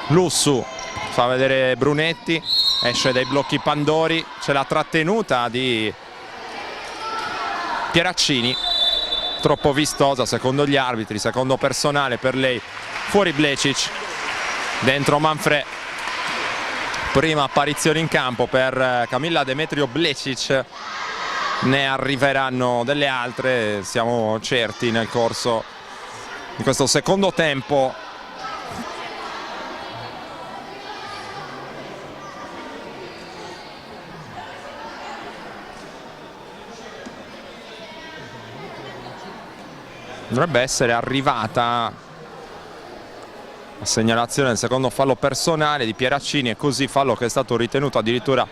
Lussu fa vedere Brunetti, esce dai blocchi Pandori, c'è la trattenuta di Pieraccini, troppo vistosa secondo gli arbitri, secondo personale per lei. Fuori Blecic, dentro Manfred. Prima apparizione in campo per Camilla Demetrio Blecic, ne arriveranno delle altre, siamo certi, nel corso di questo secondo tempo. Dovrebbe essere arrivata la segnalazione del secondo fallo personale di Pieraccini, e così fallo che è stato ritenuto addirittura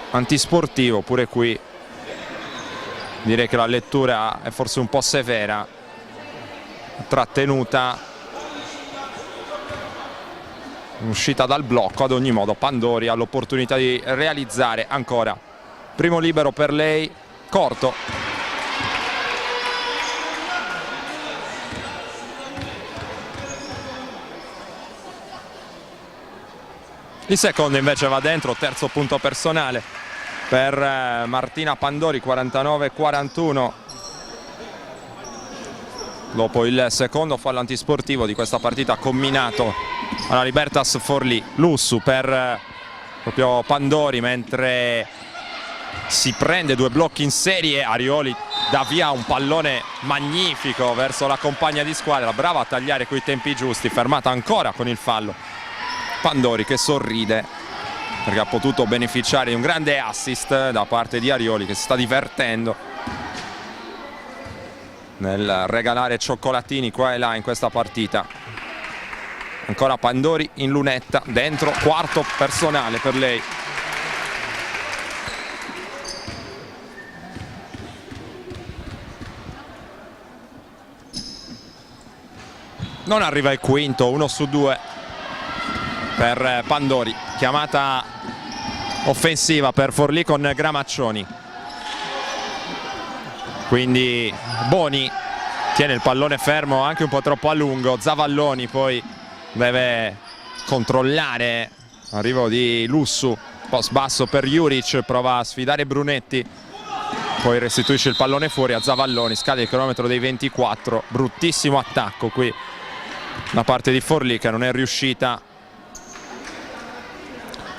antisportivo. Pure qui direi che la lettura è forse un po' severa, trattenuta, uscita dal blocco. Ad ogni modo Pandori ha l'opportunità di realizzare ancora. Primo libero per lei, corto. Il secondo invece va dentro, terzo punto personale per Martina Pandori, 49-41. Dopo il secondo fallo antisportivo di questa partita combinato alla Libertas Forlì. Lussu per proprio Pandori, mentre si prende due blocchi in serie. Arioli dà via un pallone magnifico verso la compagna di squadra, brava a tagliare quei tempi giusti, fermata ancora con il fallo. Pandori che sorride perché ha potuto beneficiare di un grande assist da parte di Arioli, che si sta divertendo nel regalare cioccolatini qua e là in questa partita. Ancora Pandori in lunetta, dentro, quarto personale per lei. Non arriva il quinto, 1 su 2 per Pandori. Chiamata offensiva per Forlì con Gramaccioni. Quindi Boni tiene il pallone fermo anche un po' troppo a lungo. Zavalloni poi deve controllare l'arrivo di Lussu, post basso per Juric, prova a sfidare Brunetti, poi restituisce il pallone fuori a Zavalloni. Scade il cronometro dei 24. Bruttissimo attacco qui da parte di Forlì, che non è riuscita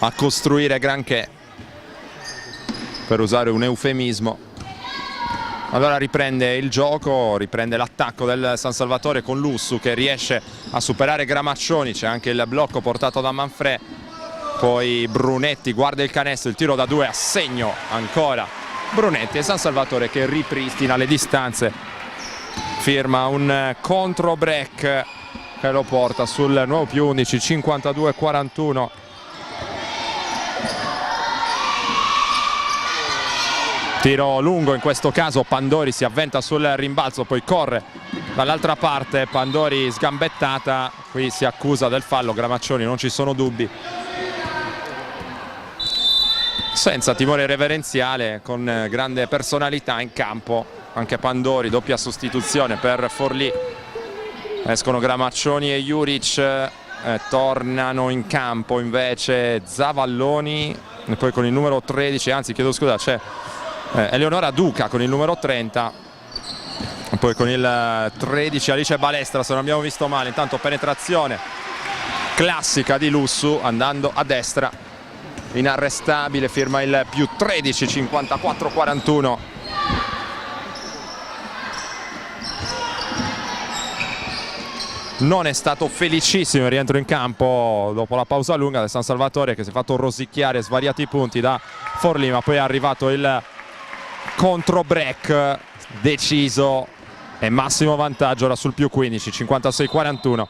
a costruire granché, per usare un eufemismo. Allora riprende il gioco, riprende l'attacco del San Salvatore con Lussu che riesce a superare Gramaccioni. C'è anche il blocco portato da Manfrè, poi Brunetti guarda il canestro, il tiro da 2 a segno ancora Brunetti, e San Salvatore che ripristina le distanze, firma un contro break che lo porta sul nuovo più 11, 52-41. Tiro lungo in questo caso, Pandori si avventa sul rimbalzo, poi corre dall'altra parte, Pandori sgambettata, qui si accusa del fallo Gramaccioni, non ci sono dubbi. Senza timore reverenziale, con grande personalità in campo, anche Pandori, doppia sostituzione per Forlì. Escono Gramaccioni e Juric, tornano in campo invece Zavalloni, e poi con il numero 13, anzi chiedo scusa, c'è Eleonora Duca con il numero 30, e poi con il 13 Alice Balestra, se non abbiamo visto male. Intanto penetrazione classica di Lussu andando a destra, inarrestabile, firma il più 13, 54-41. Non è stato felicissimo il rientro in campo dopo la pausa lunga del San Salvatore, che si è fatto rosicchiare svariati punti da Forlì, ma poi è arrivato il contro break deciso e massimo vantaggio ora sul più 15, 56-41.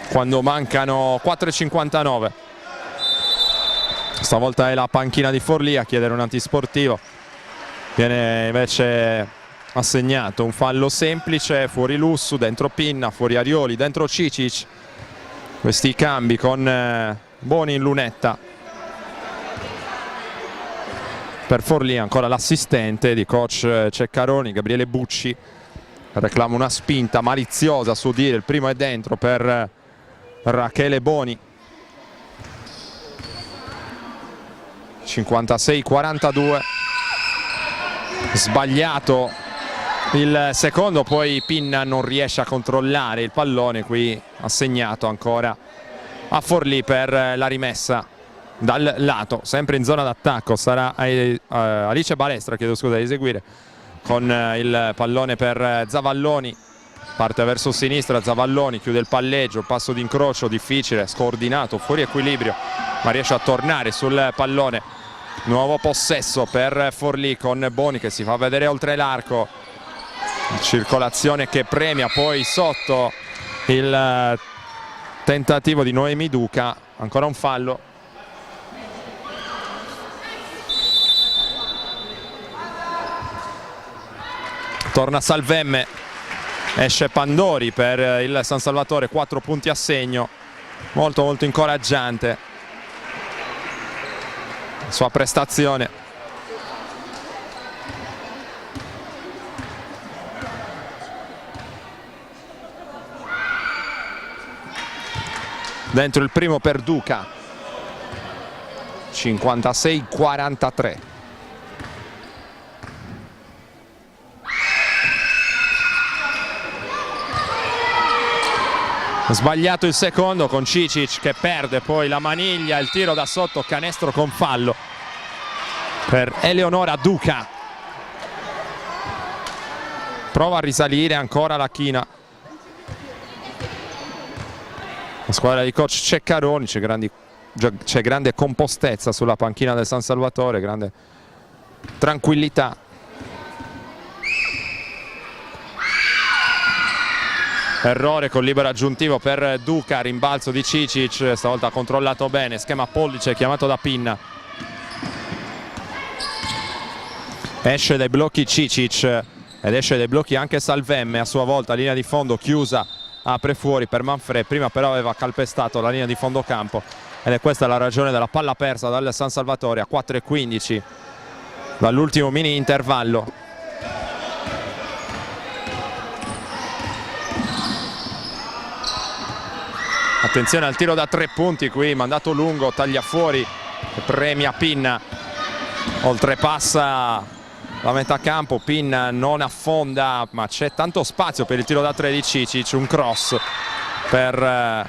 Quando mancano 4,59. Stavolta è la panchina di Forlì a chiedere un antisportivo. Viene invece assegnato un fallo semplice, fuori Lussu, dentro Pinna, fuori Arioli, dentro Cicic. Questi cambi con Boni in lunetta. Per Forlì ancora l'assistente di coach Ceccaroni, Gabriele Bucci, reclama una spinta maliziosa, a suo dire. Il primo è dentro per Rachele Boni. 56-42. Sbagliato il secondo, poi Pinna non riesce a controllare il pallone, qui assegnato ancora a Forlì per la rimessa dal lato, sempre in zona d'attacco. Sarà Alice Balestra, chiedo scusa, di eseguire con il pallone per Zavalloni. Parte verso sinistra, Zavalloni chiude il palleggio, passo d'incrocio difficile, scordinato, fuori equilibrio, ma riesce a tornare sul pallone. Nuovo possesso per Forlì con Boni che si fa vedere oltre l'arco. Circolazione che premia, poi sotto il tentativo di Noemi Duca, ancora un fallo. Torna Salvemme, esce Pandori per il San Salvatore, 4 punti a segno, molto incoraggiante la sua prestazione. Dentro il primo per Duca, 56-43. Sbagliato il secondo con Cicic che perde poi la maniglia, il tiro da sotto, canestro con fallo per Eleonora Duca. Prova a risalire ancora la china la squadra di coach Ceccaroni. C'è grande compostezza sulla panchina del San Salvatore, grande tranquillità. Errore con libero aggiuntivo per Duca, rimbalzo di Cicic, stavolta controllato bene, schema pollice chiamato da Pinna. Esce dai blocchi Cicic ed esce dai blocchi anche Salvemme, a sua volta linea di fondo chiusa, apre fuori per Manfred, prima però aveva calpestato la linea di fondo campo ed è questa la ragione della palla persa dal San Salvatore a 4:15 dall'ultimo mini intervallo. Attenzione al tiro da 3 punti qui, mandato lungo, taglia fuori, premia Pinna, oltrepassa la metà campo, Pinna non affonda, ma c'è tanto spazio per il tiro da 3 di Cicic, un cross per la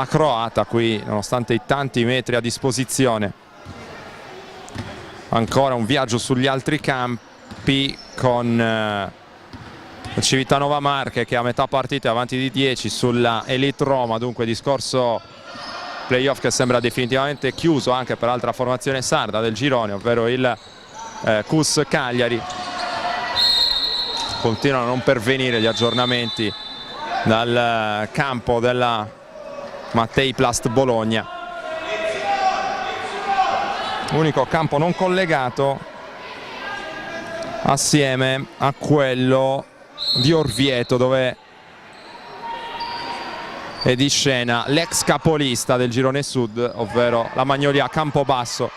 croata qui, nonostante i tanti metri a disposizione. Ancora un viaggio sugli altri campi con Civitanova Marche che a metà partita è avanti di 10 sulla Elite Roma, dunque discorso playoff che sembra definitivamente chiuso anche per l'altra formazione sarda del girone, ovvero il CUS Cagliari. Continuano a non pervenire gli aggiornamenti dal campo della Mattei Plast Bologna, unico campo non collegato assieme a quello di Orvieto, dove è di scena l'ex capolista del girone sud, ovvero la Magnolia Campobasso.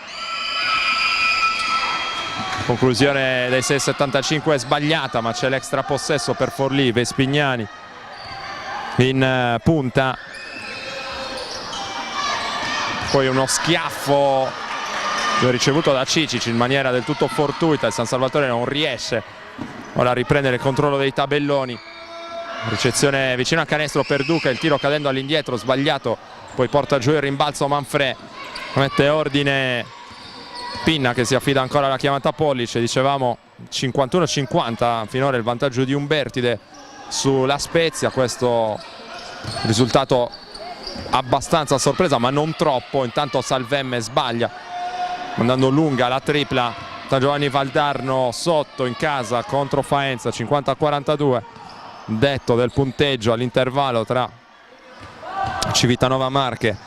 Conclusione dei 6,75 è sbagliata, ma c'è l'extra possesso per Forlì, Vespignani in punta, poi uno schiaffo ricevuto da Cicic in maniera del tutto fortuita. Il San Salvatore non riesce ora a riprendere il controllo dei tabelloni, ricezione vicino a canestro per Duca, il tiro cadendo all'indietro sbagliato, poi porta giù il rimbalzo Manfred, mette ordine Pinna che si affida ancora alla chiamata pollice. Dicevamo 51-50 finora il vantaggio di Umbertide sulla Spezia, questo risultato abbastanza a sorpresa ma non troppo. Intanto Salvemme sbaglia mandando lunga la tripla San Giovanni Valdarno sotto in casa contro Faenza, 50-42, detto del punteggio all'intervallo tra Civitanova Marche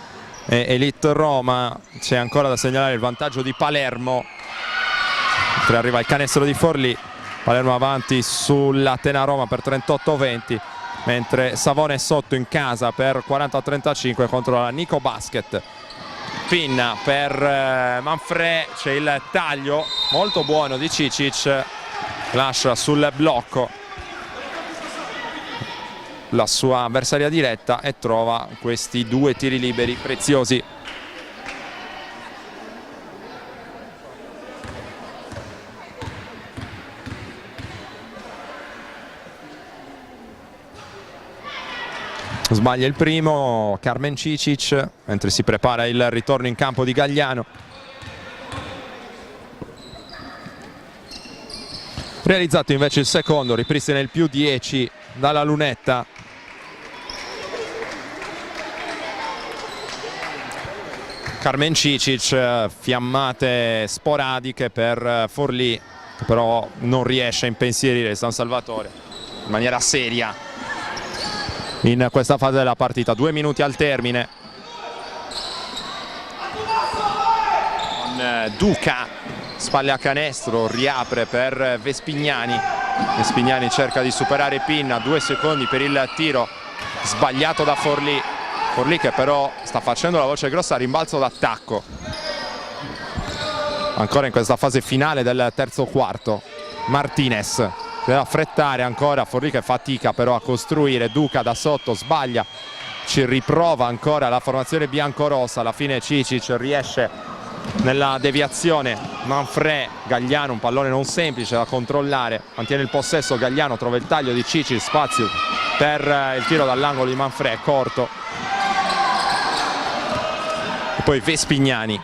e Elite Roma. C'è ancora da segnalare il vantaggio di Palermo, mentre arriva il canestro di Forlì. Palermo avanti sull'Atena Roma per 38-20, mentre Savona è sotto in casa per 40-35 contro la Nico Basket. Pinna per Manfred, c'è il taglio molto buono di Cicic, lascia sul blocco la sua avversaria diretta e trova questi 2 tiri liberi preziosi. Sbaglia il primo Carmen Cicic mentre si prepara il ritorno in campo di Gagliano. Realizzato invece il secondo, ripristina il +10 dalla lunetta. Carmen Cicic, fiammate sporadiche per Forlì, che però non riesce a impensierire il San Salvatore in maniera seria in questa fase della partita. 2 minuti al termine. Con Duca, spalle a canestro, riapre per Vespignani. Vespignani cerca di superare Pinna, 2 secondi per il tiro sbagliato da Forlì. Forlì che però sta facendo la voce grossa a rimbalzo d'attacco. Ancora in questa fase finale del terzo quarto. Martinez deve affrettare ancora, Forlì che fatica però a costruire. Duca da sotto sbaglia, ci riprova ancora la formazione biancorossa. Alla fine Cicic riesce nella deviazione. Manfred, Gagliano, un pallone non semplice da controllare, mantiene il possesso. Gagliano trova il taglio di Cicic, spazio per il tiro dall'angolo di Manfred, corto. E poi Vespignani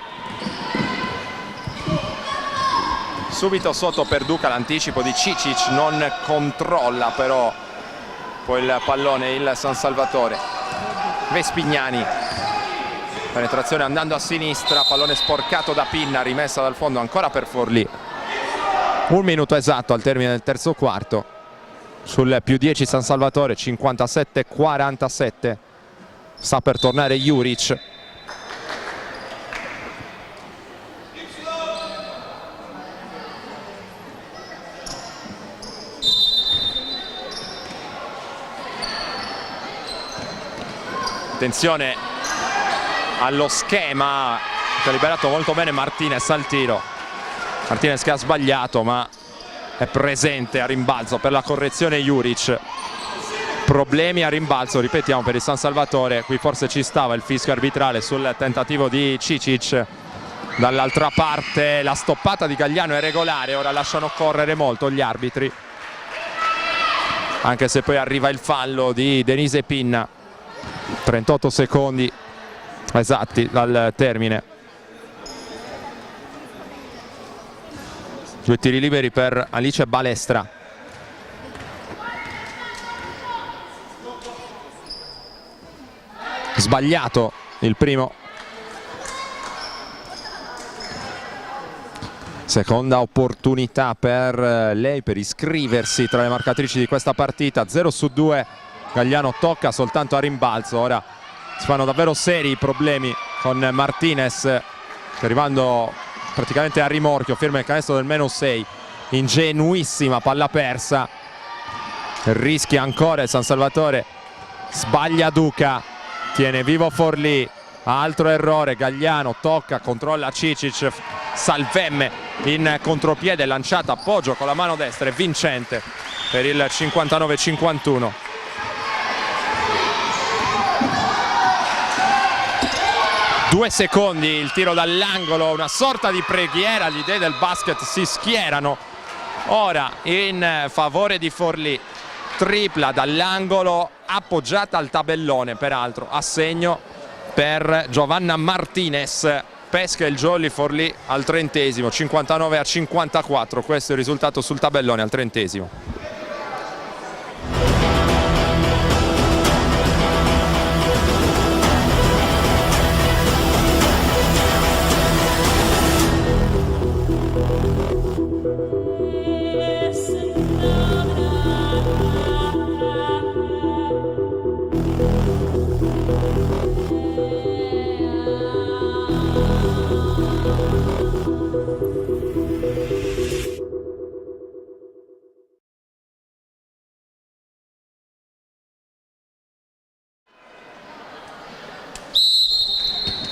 subito sotto per Duca, l'anticipo di Cicic, non controlla però poi il pallone il San Salvatore. Vespignani, penetrazione andando a sinistra, pallone sporcato da Pinna, rimessa dal fondo ancora per Forlì. 1 minuto esatto al termine del terzo quarto. Sul +10 San Salvatore, 57-47. Sta per tornare Juric. Attenzione allo schema che ha liberato molto bene Martinez al tiro. Martinez che ha sbagliato ma è presente a rimbalzo per la correzione Juric. Problemi a rimbalzo, ripetiamo, per il San Salvatore. Qui forse ci stava il fischio arbitrale sul tentativo di Cicic. Dall'altra parte la stoppata di Gagliano è regolare, ora lasciano correre molto gli arbitri, anche se poi arriva il fallo di Denise Pinna. 38 secondi esatti dal termine. 2 tiri liberi per Alice Balestra. Sbagliato il primo. Seconda opportunità per lei per iscriversi tra le marcatrici di questa partita. 0/2. Gagliano tocca soltanto a rimbalzo. Ora si fanno davvero seri i problemi con Martinez, arrivando praticamente a rimorchio, firma il canestro del -6. Ingenuissima palla persa. Rischia ancora il San Salvatore. Sbaglia Duca, tiene vivo Forlì. Altro errore, Gagliano tocca, controlla Cicic. Salvemme in contropiede, lanciata appoggio con la mano destra, è vincente per il 59-51. Due secondi, il tiro dall'angolo, una sorta di preghiera, gli dei del basket si schierano ora in favore di Forlì. Tripla dall'angolo, appoggiata al tabellone, peraltro a segno per Giovanna Martinez. Pesca il jolly Forlì al 30esimo, 59-54, questo è il risultato sul tabellone al 30esimo.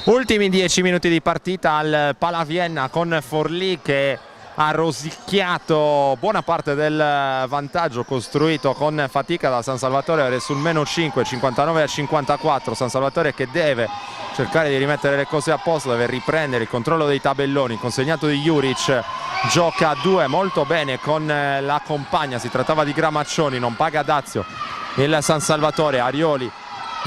Ultimi 10 minuti di partita al Palavienna, con Forlì che ha rosicchiato buona parte del vantaggio costruito con fatica da San Salvatore sul -5, 59-54. San Salvatore che deve cercare di rimettere le cose a posto, deve riprendere il controllo dei tabelloni. Consegnato di Juric, gioca a 2 molto bene con la compagna, si trattava di Gramaccioni, non paga dazio il San Salvatore. Arioli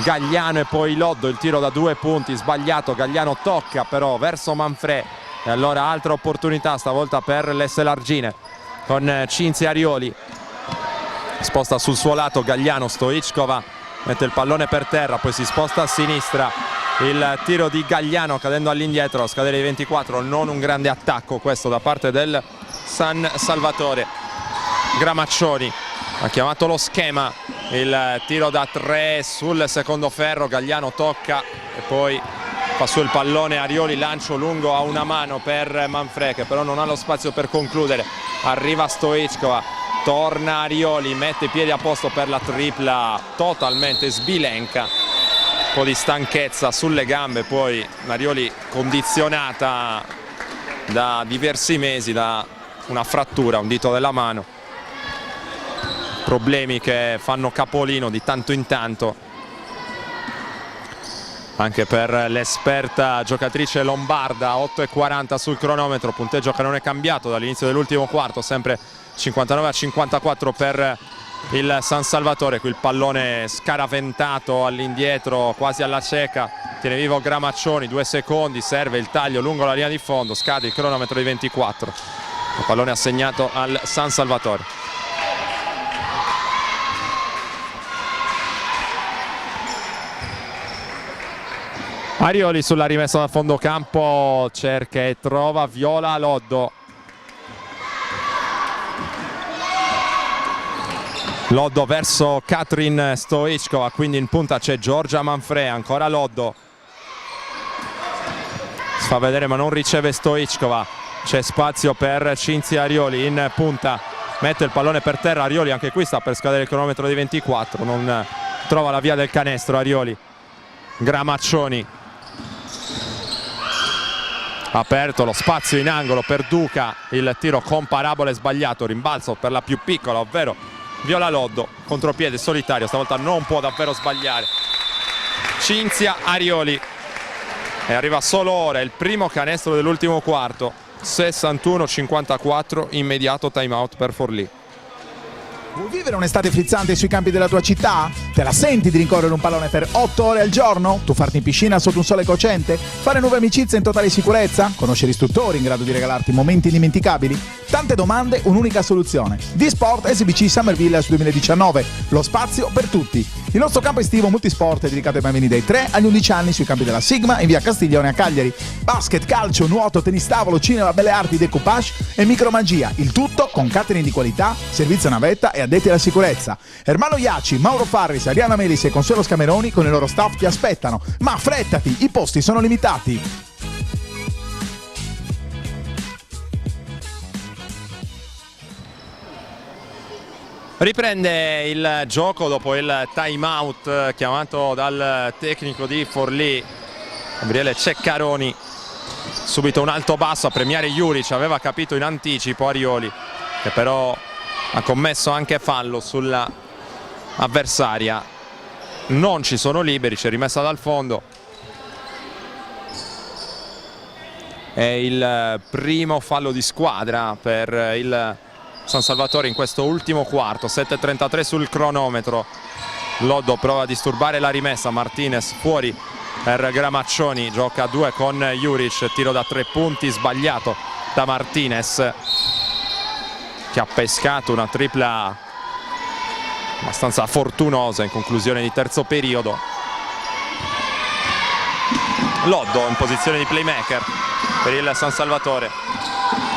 Gagliano e poi Loddo, il tiro da 2 punti sbagliato, Gagliano tocca però verso Manfrè e allora altra opportunità stavolta per l'Esselargine con Cinzia Arioli, sposta sul suo lato Gagliano, Stoichkova mette il pallone per terra, poi si sposta a sinistra, il tiro di Gagliano cadendo all'indietro, a scadere i 24, non un grande attacco questo da parte del San Salvatore. Gramaccioni ha chiamato lo schema, il tiro da 3 sul secondo ferro, Gagliano tocca e poi fa su il pallone Arioli, lancio lungo a una mano per Manfrè che però non ha lo spazio per concludere, arriva Stoichkova, torna Arioli, mette i piedi a posto per la tripla totalmente sbilenca, un po' di stanchezza sulle gambe, poi Arioli condizionata da diversi mesi da una frattura, un dito della mano, problemi che fanno capolino di tanto in tanto anche per l'esperta giocatrice lombarda. 8:40 sul cronometro, punteggio che non è cambiato dall'inizio dell'ultimo quarto, sempre 59-54 per il San Salvatore. Qui il pallone scaraventato all'indietro quasi alla cieca, tiene vivo Gramaccioni, 2 secondi, serve il taglio lungo la linea di fondo, scade il cronometro di 24, il pallone assegnato al San Salvatore. Arioli sulla rimessa da fondo campo, cerca e trova Viola Loddo. Loddo verso Katrin Stoichkova, quindi in punta c'è Giorgia Manfrè, ancora Loddo. Si fa vedere ma non riceve Stoichkova, c'è spazio per Cinzia Arioli in punta, mette il pallone per terra, Arioli anche qui sta per scadere il cronometro di 24, non trova la via del canestro Arioli. Gramaccioni, aperto lo spazio in angolo per Duca, il tiro con parabole sbagliato, rimbalzo per la più piccola ovvero Viola Loddo, contropiede solitario, stavolta non può davvero sbagliare Cinzia Arioli e arriva solo ora il primo canestro dell'ultimo quarto. 61-54, immediato time out per Forlì. Vuoi vivere un'estate frizzante sui campi della tua città? Te la senti di rincorrere un pallone per 8 ore al giorno? Tuffarti in piscina sotto un sole cocente? Fare nuove amicizie in totale sicurezza? Conoscere istruttori in grado di regalarti momenti indimenticabili? Tante domande, un'unica soluzione. D-Sport SBC Summer Villas 2019, lo spazio per tutti. Il nostro campo estivo multisport è dedicato ai bambini dai 3 agli 11 anni sui campi della Sigma in via Castiglione a Cagliari. Basket, calcio, nuoto, tennis tavolo, cinema, belle arti, decoupage e micromagia. Il tutto con catering di qualità, servizio navetta e addetti alla sicurezza. Ermano Iaci, Mauro Farris, Ariana Melis e Consuelo Scameroni con il loro staff ti aspettano. Ma affrettati, i posti sono limitati. Riprende il gioco dopo il time out chiamato dal tecnico di Forlì, Gabriele Ceccaroni. Subito un alto basso a premiare Juric, aveva capito in anticipo Arioli che però ha commesso anche fallo sulla avversaria. Non ci sono liberi, c'è rimessa dal fondo. È il primo fallo di squadra per il San Salvatore in questo ultimo quarto. 7:33 sul cronometro. Loddo prova a disturbare la rimessa, Martinez fuori per Gramaccioni, gioca a 2 con Juric, tiro da 3 punti sbagliato da Martinez che ha pescato una tripla abbastanza fortunosa in conclusione di terzo periodo. Loddo in posizione di playmaker per il San Salvatore,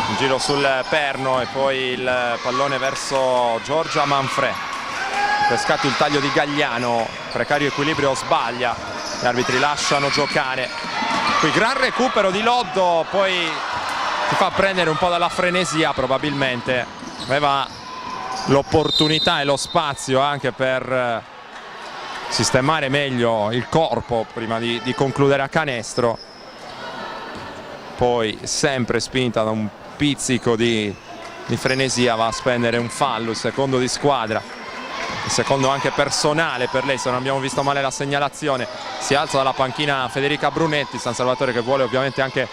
un giro sul perno e poi il pallone verso Giorgia Manfrè, pescato il taglio di Gagliano, precario equilibrio, sbaglia, gli arbitri lasciano giocare. Qui gran recupero di Loddo, poi si fa prendere un po' dalla frenesia, probabilmente aveva l'opportunità e lo spazio anche per sistemare meglio il corpo prima di concludere a canestro, poi sempre spinta da un pizzico di frenesia va a spendere un fallo, il secondo di squadra, il secondo anche personale per lei, se non abbiamo visto male la segnalazione. Si alza dalla panchina Federica Brunetti, San Salvatore che vuole ovviamente anche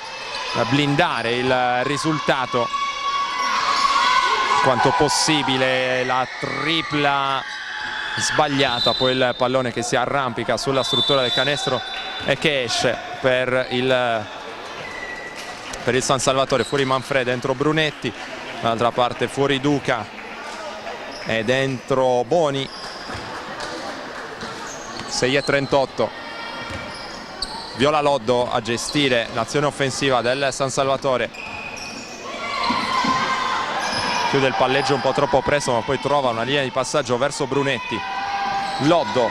blindare il risultato quanto possibile. La tripla sbagliata, poi il pallone che si arrampica sulla struttura del canestro e che esce per il San Salvatore. Fuori Manfredi, dentro Brunetti, dall'altra parte fuori Duca e dentro Boni. 6:38. Viola Loddo a gestire l'azione offensiva del San Salvatore. Chiude il palleggio un po' troppo presto, ma poi trova una linea di passaggio verso Brunetti. Loddo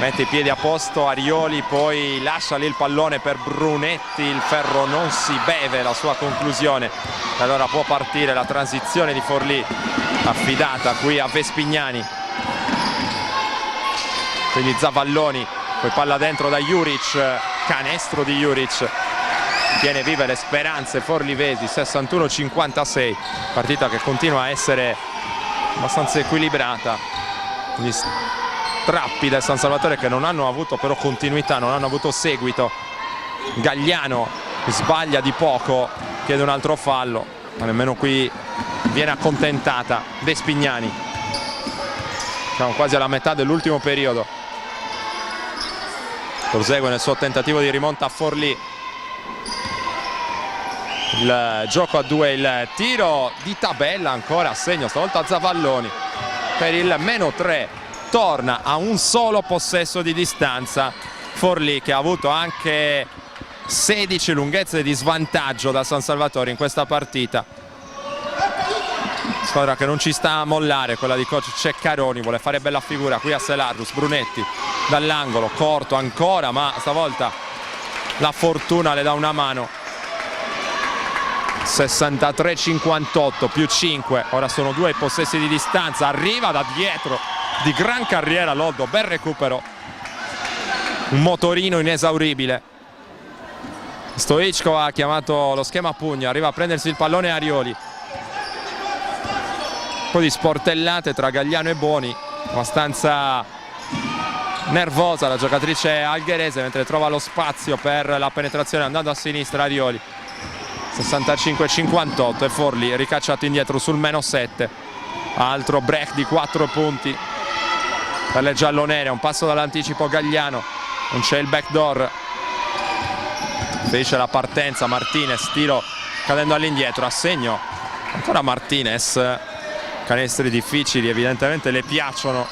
mette i piedi a posto, Arioli poi lascia lì il pallone per Brunetti, il ferro non si beve la sua conclusione, e allora può partire la transizione di Forlì, affidata qui a Vespignani. Quindi Zavalloni, poi palla dentro da Juric, canestro di Juric, tiene vive le speranze forlivesi. 61-56, partita che continua a essere abbastanza equilibrata. Gli strappi del San Salvatore che non hanno avuto però continuità, non hanno avuto seguito. Gagliano sbaglia di poco, chiede un altro fallo, ma nemmeno qui viene accontentata Vespignani. Siamo quasi alla metà dell'ultimo periodo. Prosegue nel suo tentativo di rimonta a Forlì. Il gioco a due, il tiro di tabella ancora a segno, stavolta Zavalloni per il -3. Torna a un solo possesso di distanza Forlì, che ha avuto anche 16 lunghezze di svantaggio da San Salvatore in questa partita. Squadra che non ci sta a mollare, quella di coach Ceccaroni, vuole fare bella figura qui a Selarus. Brunetti dall'angolo, corto ancora, ma stavolta la fortuna le dà una mano. 63-58 più 5, ora sono 2 i possessi di distanza, arriva da dietro di gran carriera Loddo, bel recupero, un motorino inesauribile. Stoichkov ha chiamato lo schema a pugno, arriva a prendersi il pallone Arioli. Un po' di sportellate tra Gagliano e Boni, abbastanza nervosa la giocatrice algherese, mentre trova lo spazio per la penetrazione andando a sinistra Arioli. 65-58 e Forlì ricacciato indietro sul -7. Altro break di 4 punti per le giallonere, un passo dall'anticipo Gagliano, non c'è il backdoor, fece la partenza Martinez, tiro cadendo all'indietro, a segno ancora Martinez. Canestri difficili, evidentemente le piacciono,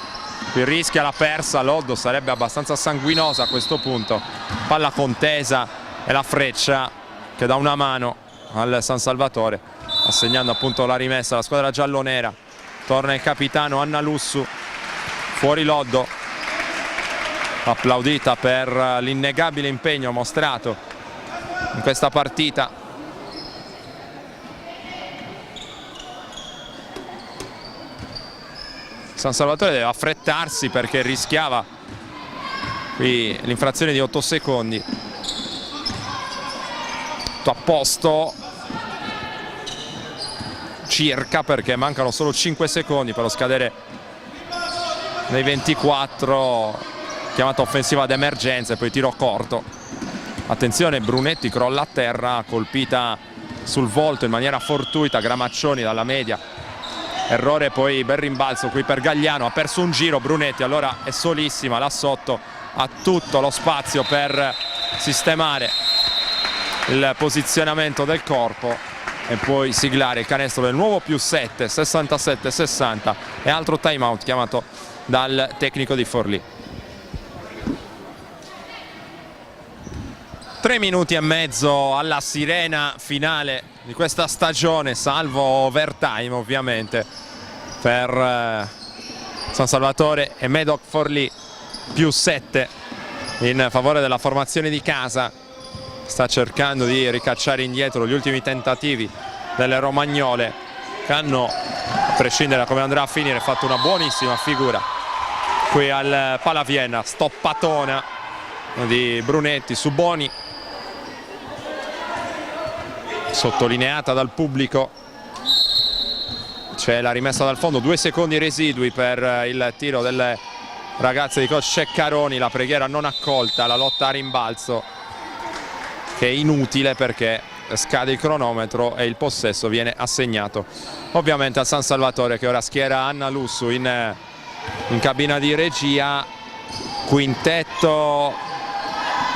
qui rischia la persa, Loddo sarebbe abbastanza sanguinosa a questo punto. Palla contesa e la freccia che dà una mano al San Salvatore, assegnando appunto la rimessa alla squadra giallonera. Torna il capitano Anna Lussu, fuori Loddo, applaudita per l'innegabile impegno mostrato in questa partita. San Salvatore deve affrettarsi perché rischiava qui l'infrazione di 8 secondi. Tutto a posto circa, perché mancano solo 5 secondi per lo scadere dei 24. Chiamata offensiva d'emergenza e poi tiro corto. Attenzione, Brunetti crolla a terra, colpita sul volto in maniera fortuita Gramaccioni dalla media. Errore, poi bel rimbalzo qui per Gagliano, ha perso un giro Brunetti, allora è solissima, là sotto ha tutto lo spazio per sistemare il posizionamento del corpo e poi siglare il canestro del nuovo +7, 67-60, e altro time out chiamato dal tecnico di Forlì. 3 minuti e mezzo alla sirena finale di questa stagione, salvo overtime ovviamente, per San Salvatore e Medoc Forlì. +7 in favore della formazione di casa, sta cercando di ricacciare indietro gli ultimi tentativi delle romagnole, che hanno, a prescindere da come andrà a finire, fatto una buonissima figura qui al Palaviena. Stoppatona di Brunetti su Boni, sottolineata dal pubblico. C'è la rimessa dal fondo, 2 secondi residui per il tiro delle ragazze di coach Ceccaroni, la preghiera non accolta, la lotta a rimbalzo che è inutile perché scade il cronometro e il possesso viene assegnato ovviamente al San Salvatore, che ora schiera Anna Lussu in cabina di regia. Quintetto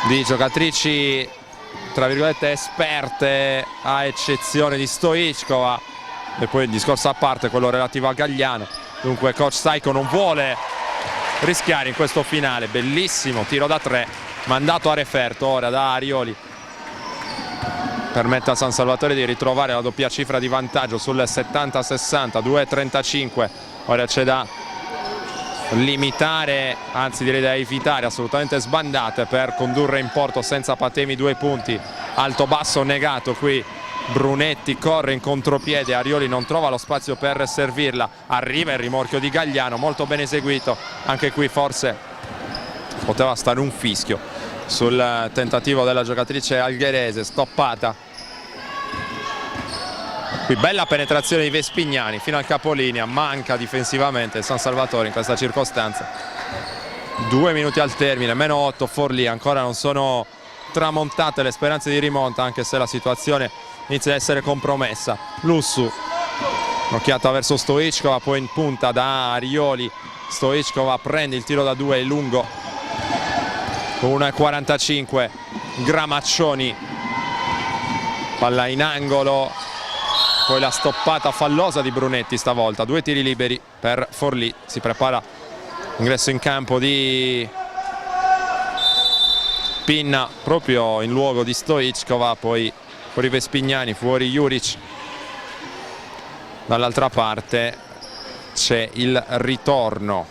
di giocatrici tra virgolette esperte, a eccezione di Stoichkova, e poi il discorso a parte, quello relativo a Gagliano. Dunque coach Saiko non vuole rischiare in questo finale. Bellissimo tiro da 3 mandato a referto ora da Arioli, permette a San Salvatore di ritrovare la doppia cifra di vantaggio sul 70-60, 2-35. Ora c'è da limitare, anzi direi da evitare assolutamente sbandate per condurre in porto senza patemi 2 punti. Alto basso negato qui, Brunetti corre in contropiede, Arioli non trova lo spazio per servirla, arriva il rimorchio di Gagliano, molto ben eseguito. Anche qui forse poteva stare un fischio sul tentativo della giocatrice algherese, stoppata. Qui bella penetrazione di Vespignani fino al capolinea, manca difensivamente il San Salvatore in questa circostanza. 2 minuti al termine, -8 Forlì, ancora non sono tramontate le speranze di rimonta, anche se la situazione inizia ad essere compromessa. Lussu, un'occhiata verso Stoichkova, poi in punta da Arioli. Stoichkova prende il tiro da 2 lungo, 1,45. Gramaccioni, palla in angolo, poi la stoppata fallosa di Brunetti stavolta. 2 tiri liberi per Forlì, si prepara l'ingresso in campo di Pinna proprio in luogo di Stoichkova, poi fuori Vespignani, fuori Juric. Dall'altra parte c'è il ritorno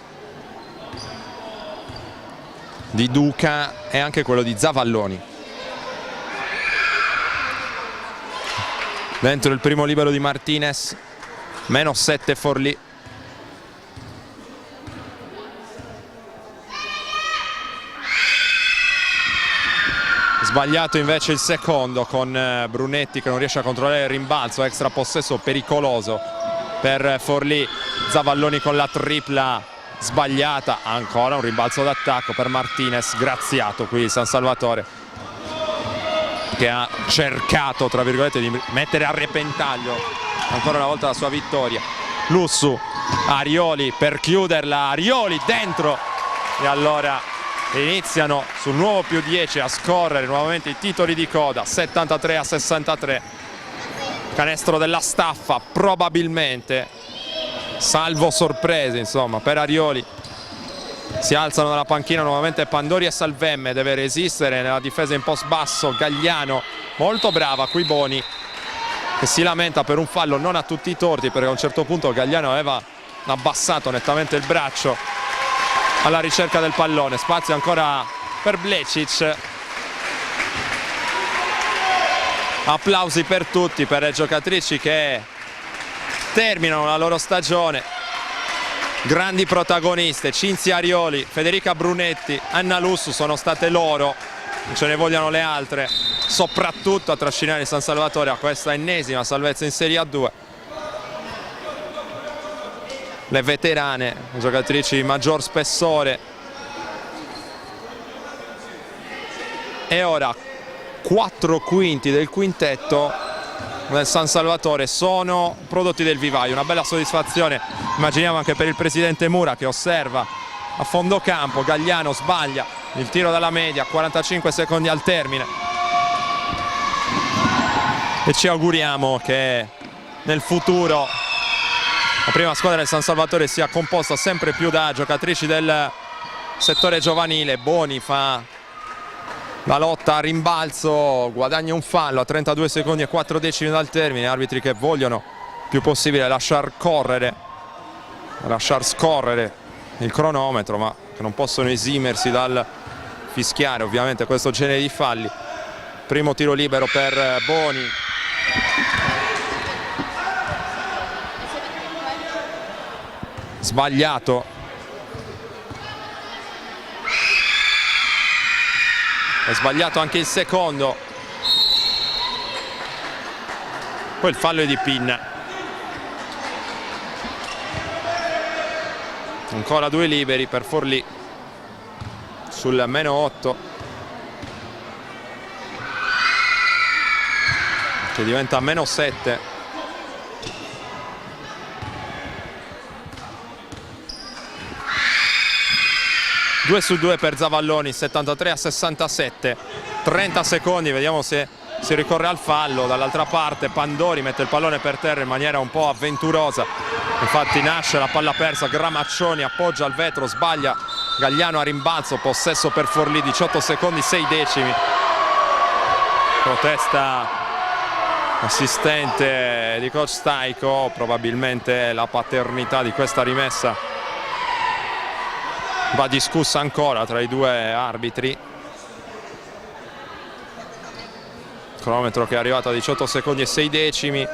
di Duca e anche quello di Zavalloni. Dentro il primo libero di Martinez, -7 Forlì. Sbagliato invece il secondo, con Brunetti che non riesce a controllare il rimbalzo, extra possesso pericoloso per Forlì. Zavalloni con la tripla sbagliata, ancora un rimbalzo d'attacco per Martinez, graziato qui il San Salvatore, che ha cercato tra virgolette di mettere a repentaglio ancora una volta la sua vittoria. Lussu, Arioli per chiuderla, Arioli dentro, e allora iniziano sul nuovo +10 a scorrere nuovamente i titoli di coda. 73-63, canestro della Staffa probabilmente, salvo sorprese insomma per Arioli. Si alzano dalla panchina nuovamente Pandori e Salvemme, deve resistere nella difesa in post basso Gagliano, molto brava qui Boni, che si lamenta per un fallo non a tutti i torti, perché a un certo punto Gagliano aveva abbassato nettamente il braccio alla ricerca del pallone. Spazio ancora per Blecic. Applausi per tutti, per le giocatrici che terminano la loro stagione. Grandi protagoniste, Cinzia Arioli, Federica Brunetti, Anna Lussu, sono state loro, non ce ne vogliano le altre, soprattutto a trascinare il San Salvatore a questa ennesima salvezza in Serie A2. Le veterane, giocatrici di maggior spessore. E ora 4/5 del quintetto del San Salvatore sono prodotti del vivaio. Una bella soddisfazione, immaginiamo anche per il presidente Mura, che osserva a fondo campo. Gagliano sbaglia il tiro dalla media, 45 secondi al termine, e ci auguriamo che nel futuro la prima squadra del San Salvatore sia composta sempre più da giocatrici del settore giovanile. Boni fa la lotta a rimbalzo, guadagna un fallo a 32 secondi e 4 decimi dal termine. Arbitri che vogliono più possibile lasciar scorrere il cronometro, ma che non possono esimersi dal fischiare ovviamente questo genere di falli. Primo tiro libero per Boni. Sbagliato. È sbagliato anche il secondo. Poi il fallo è di Pinna. Ancora 2 liberi per Forlì sul -8. che diventa -7. Due su 2 per Zavalloni, 73-67, 30 secondi, vediamo se si ricorre al fallo. Dall'altra parte Pandori mette il pallone per terra in maniera un po' avventurosa, infatti nasce la palla persa, Gramaccioni appoggia al vetro, sbaglia Gagliano a rimbalzo, possesso per Forlì, 18 secondi 6 decimi. Protesta assistente di coach Staiko, probabilmente la paternità di questa rimessa va discussa ancora tra i due arbitri. Cronometro che è arrivato a 18 secondi e 6 decimi,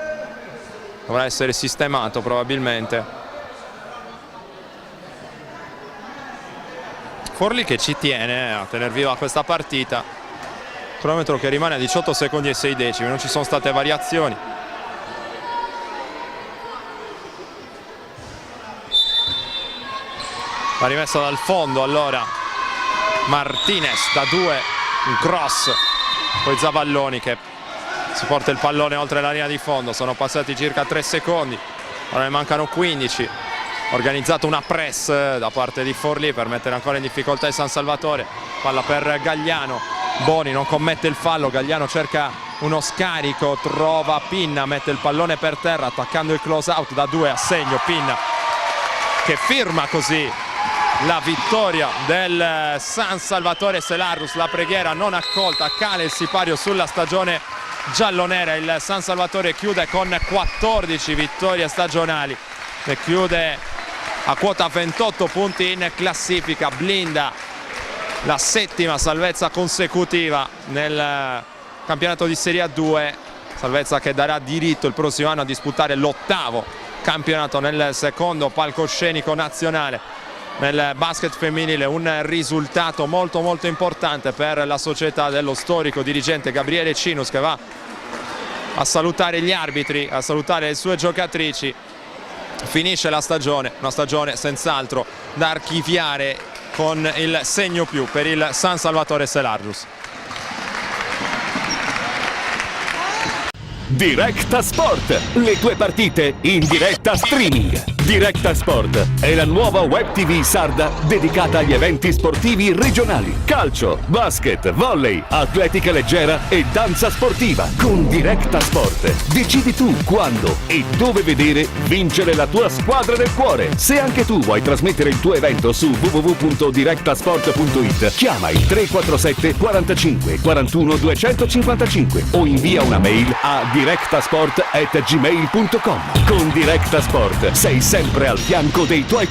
dovrà essere sistemato probabilmente. Forlì che ci tiene a tener viva questa partita. Cronometro che rimane a 18 secondi e 6 decimi, non ci sono state variazioni. La rimessa dal fondo allora, Martinez da 2, un cross, poi Zavalloni che si porta il pallone oltre la linea di fondo. Sono passati circa 3 secondi, ora ne mancano 15. Organizzato una press da parte di Forlì per mettere ancora in difficoltà il San Salvatore. Palla per Gagliano, Boni non commette il fallo, Gagliano cerca uno scarico, trova Pinna, mette il pallone per terra attaccando il close out da 2 a segno. Pinna che firma così la vittoria del San Salvatore Selarus. La preghiera non accolta, cala il sipario sulla stagione giallonera. Il San Salvatore chiude con 14 vittorie stagionali e chiude a quota 28 punti in classifica, blinda la 7ª salvezza consecutiva nel campionato di Serie A2, salvezza che darà diritto il prossimo anno a disputare l'8º campionato nel secondo palcoscenico nazionale. Nel basket femminile un risultato molto importante per la società dello storico dirigente Gabriele Cinus, che va a salutare gli arbitri, a salutare le sue giocatrici. Finisce la stagione, una stagione senz'altro da archiviare con il segno più per il San Salvatore Selarus. Directa Sport, le tue partite in diretta streaming. Directa Sport è la nuova web TV sarda dedicata agli eventi sportivi regionali. Calcio, basket, volley, atletica leggera e danza sportiva. Con Directa Sport decidi tu quando e dove vedere vincere la tua squadra del cuore. Se anche tu vuoi trasmettere il tuo evento su www.directasport.it, chiama il 347 45 41 255 o invia una mail a directasport@gmail.com. Con Directa Sport sei sempre al fianco dei tuoi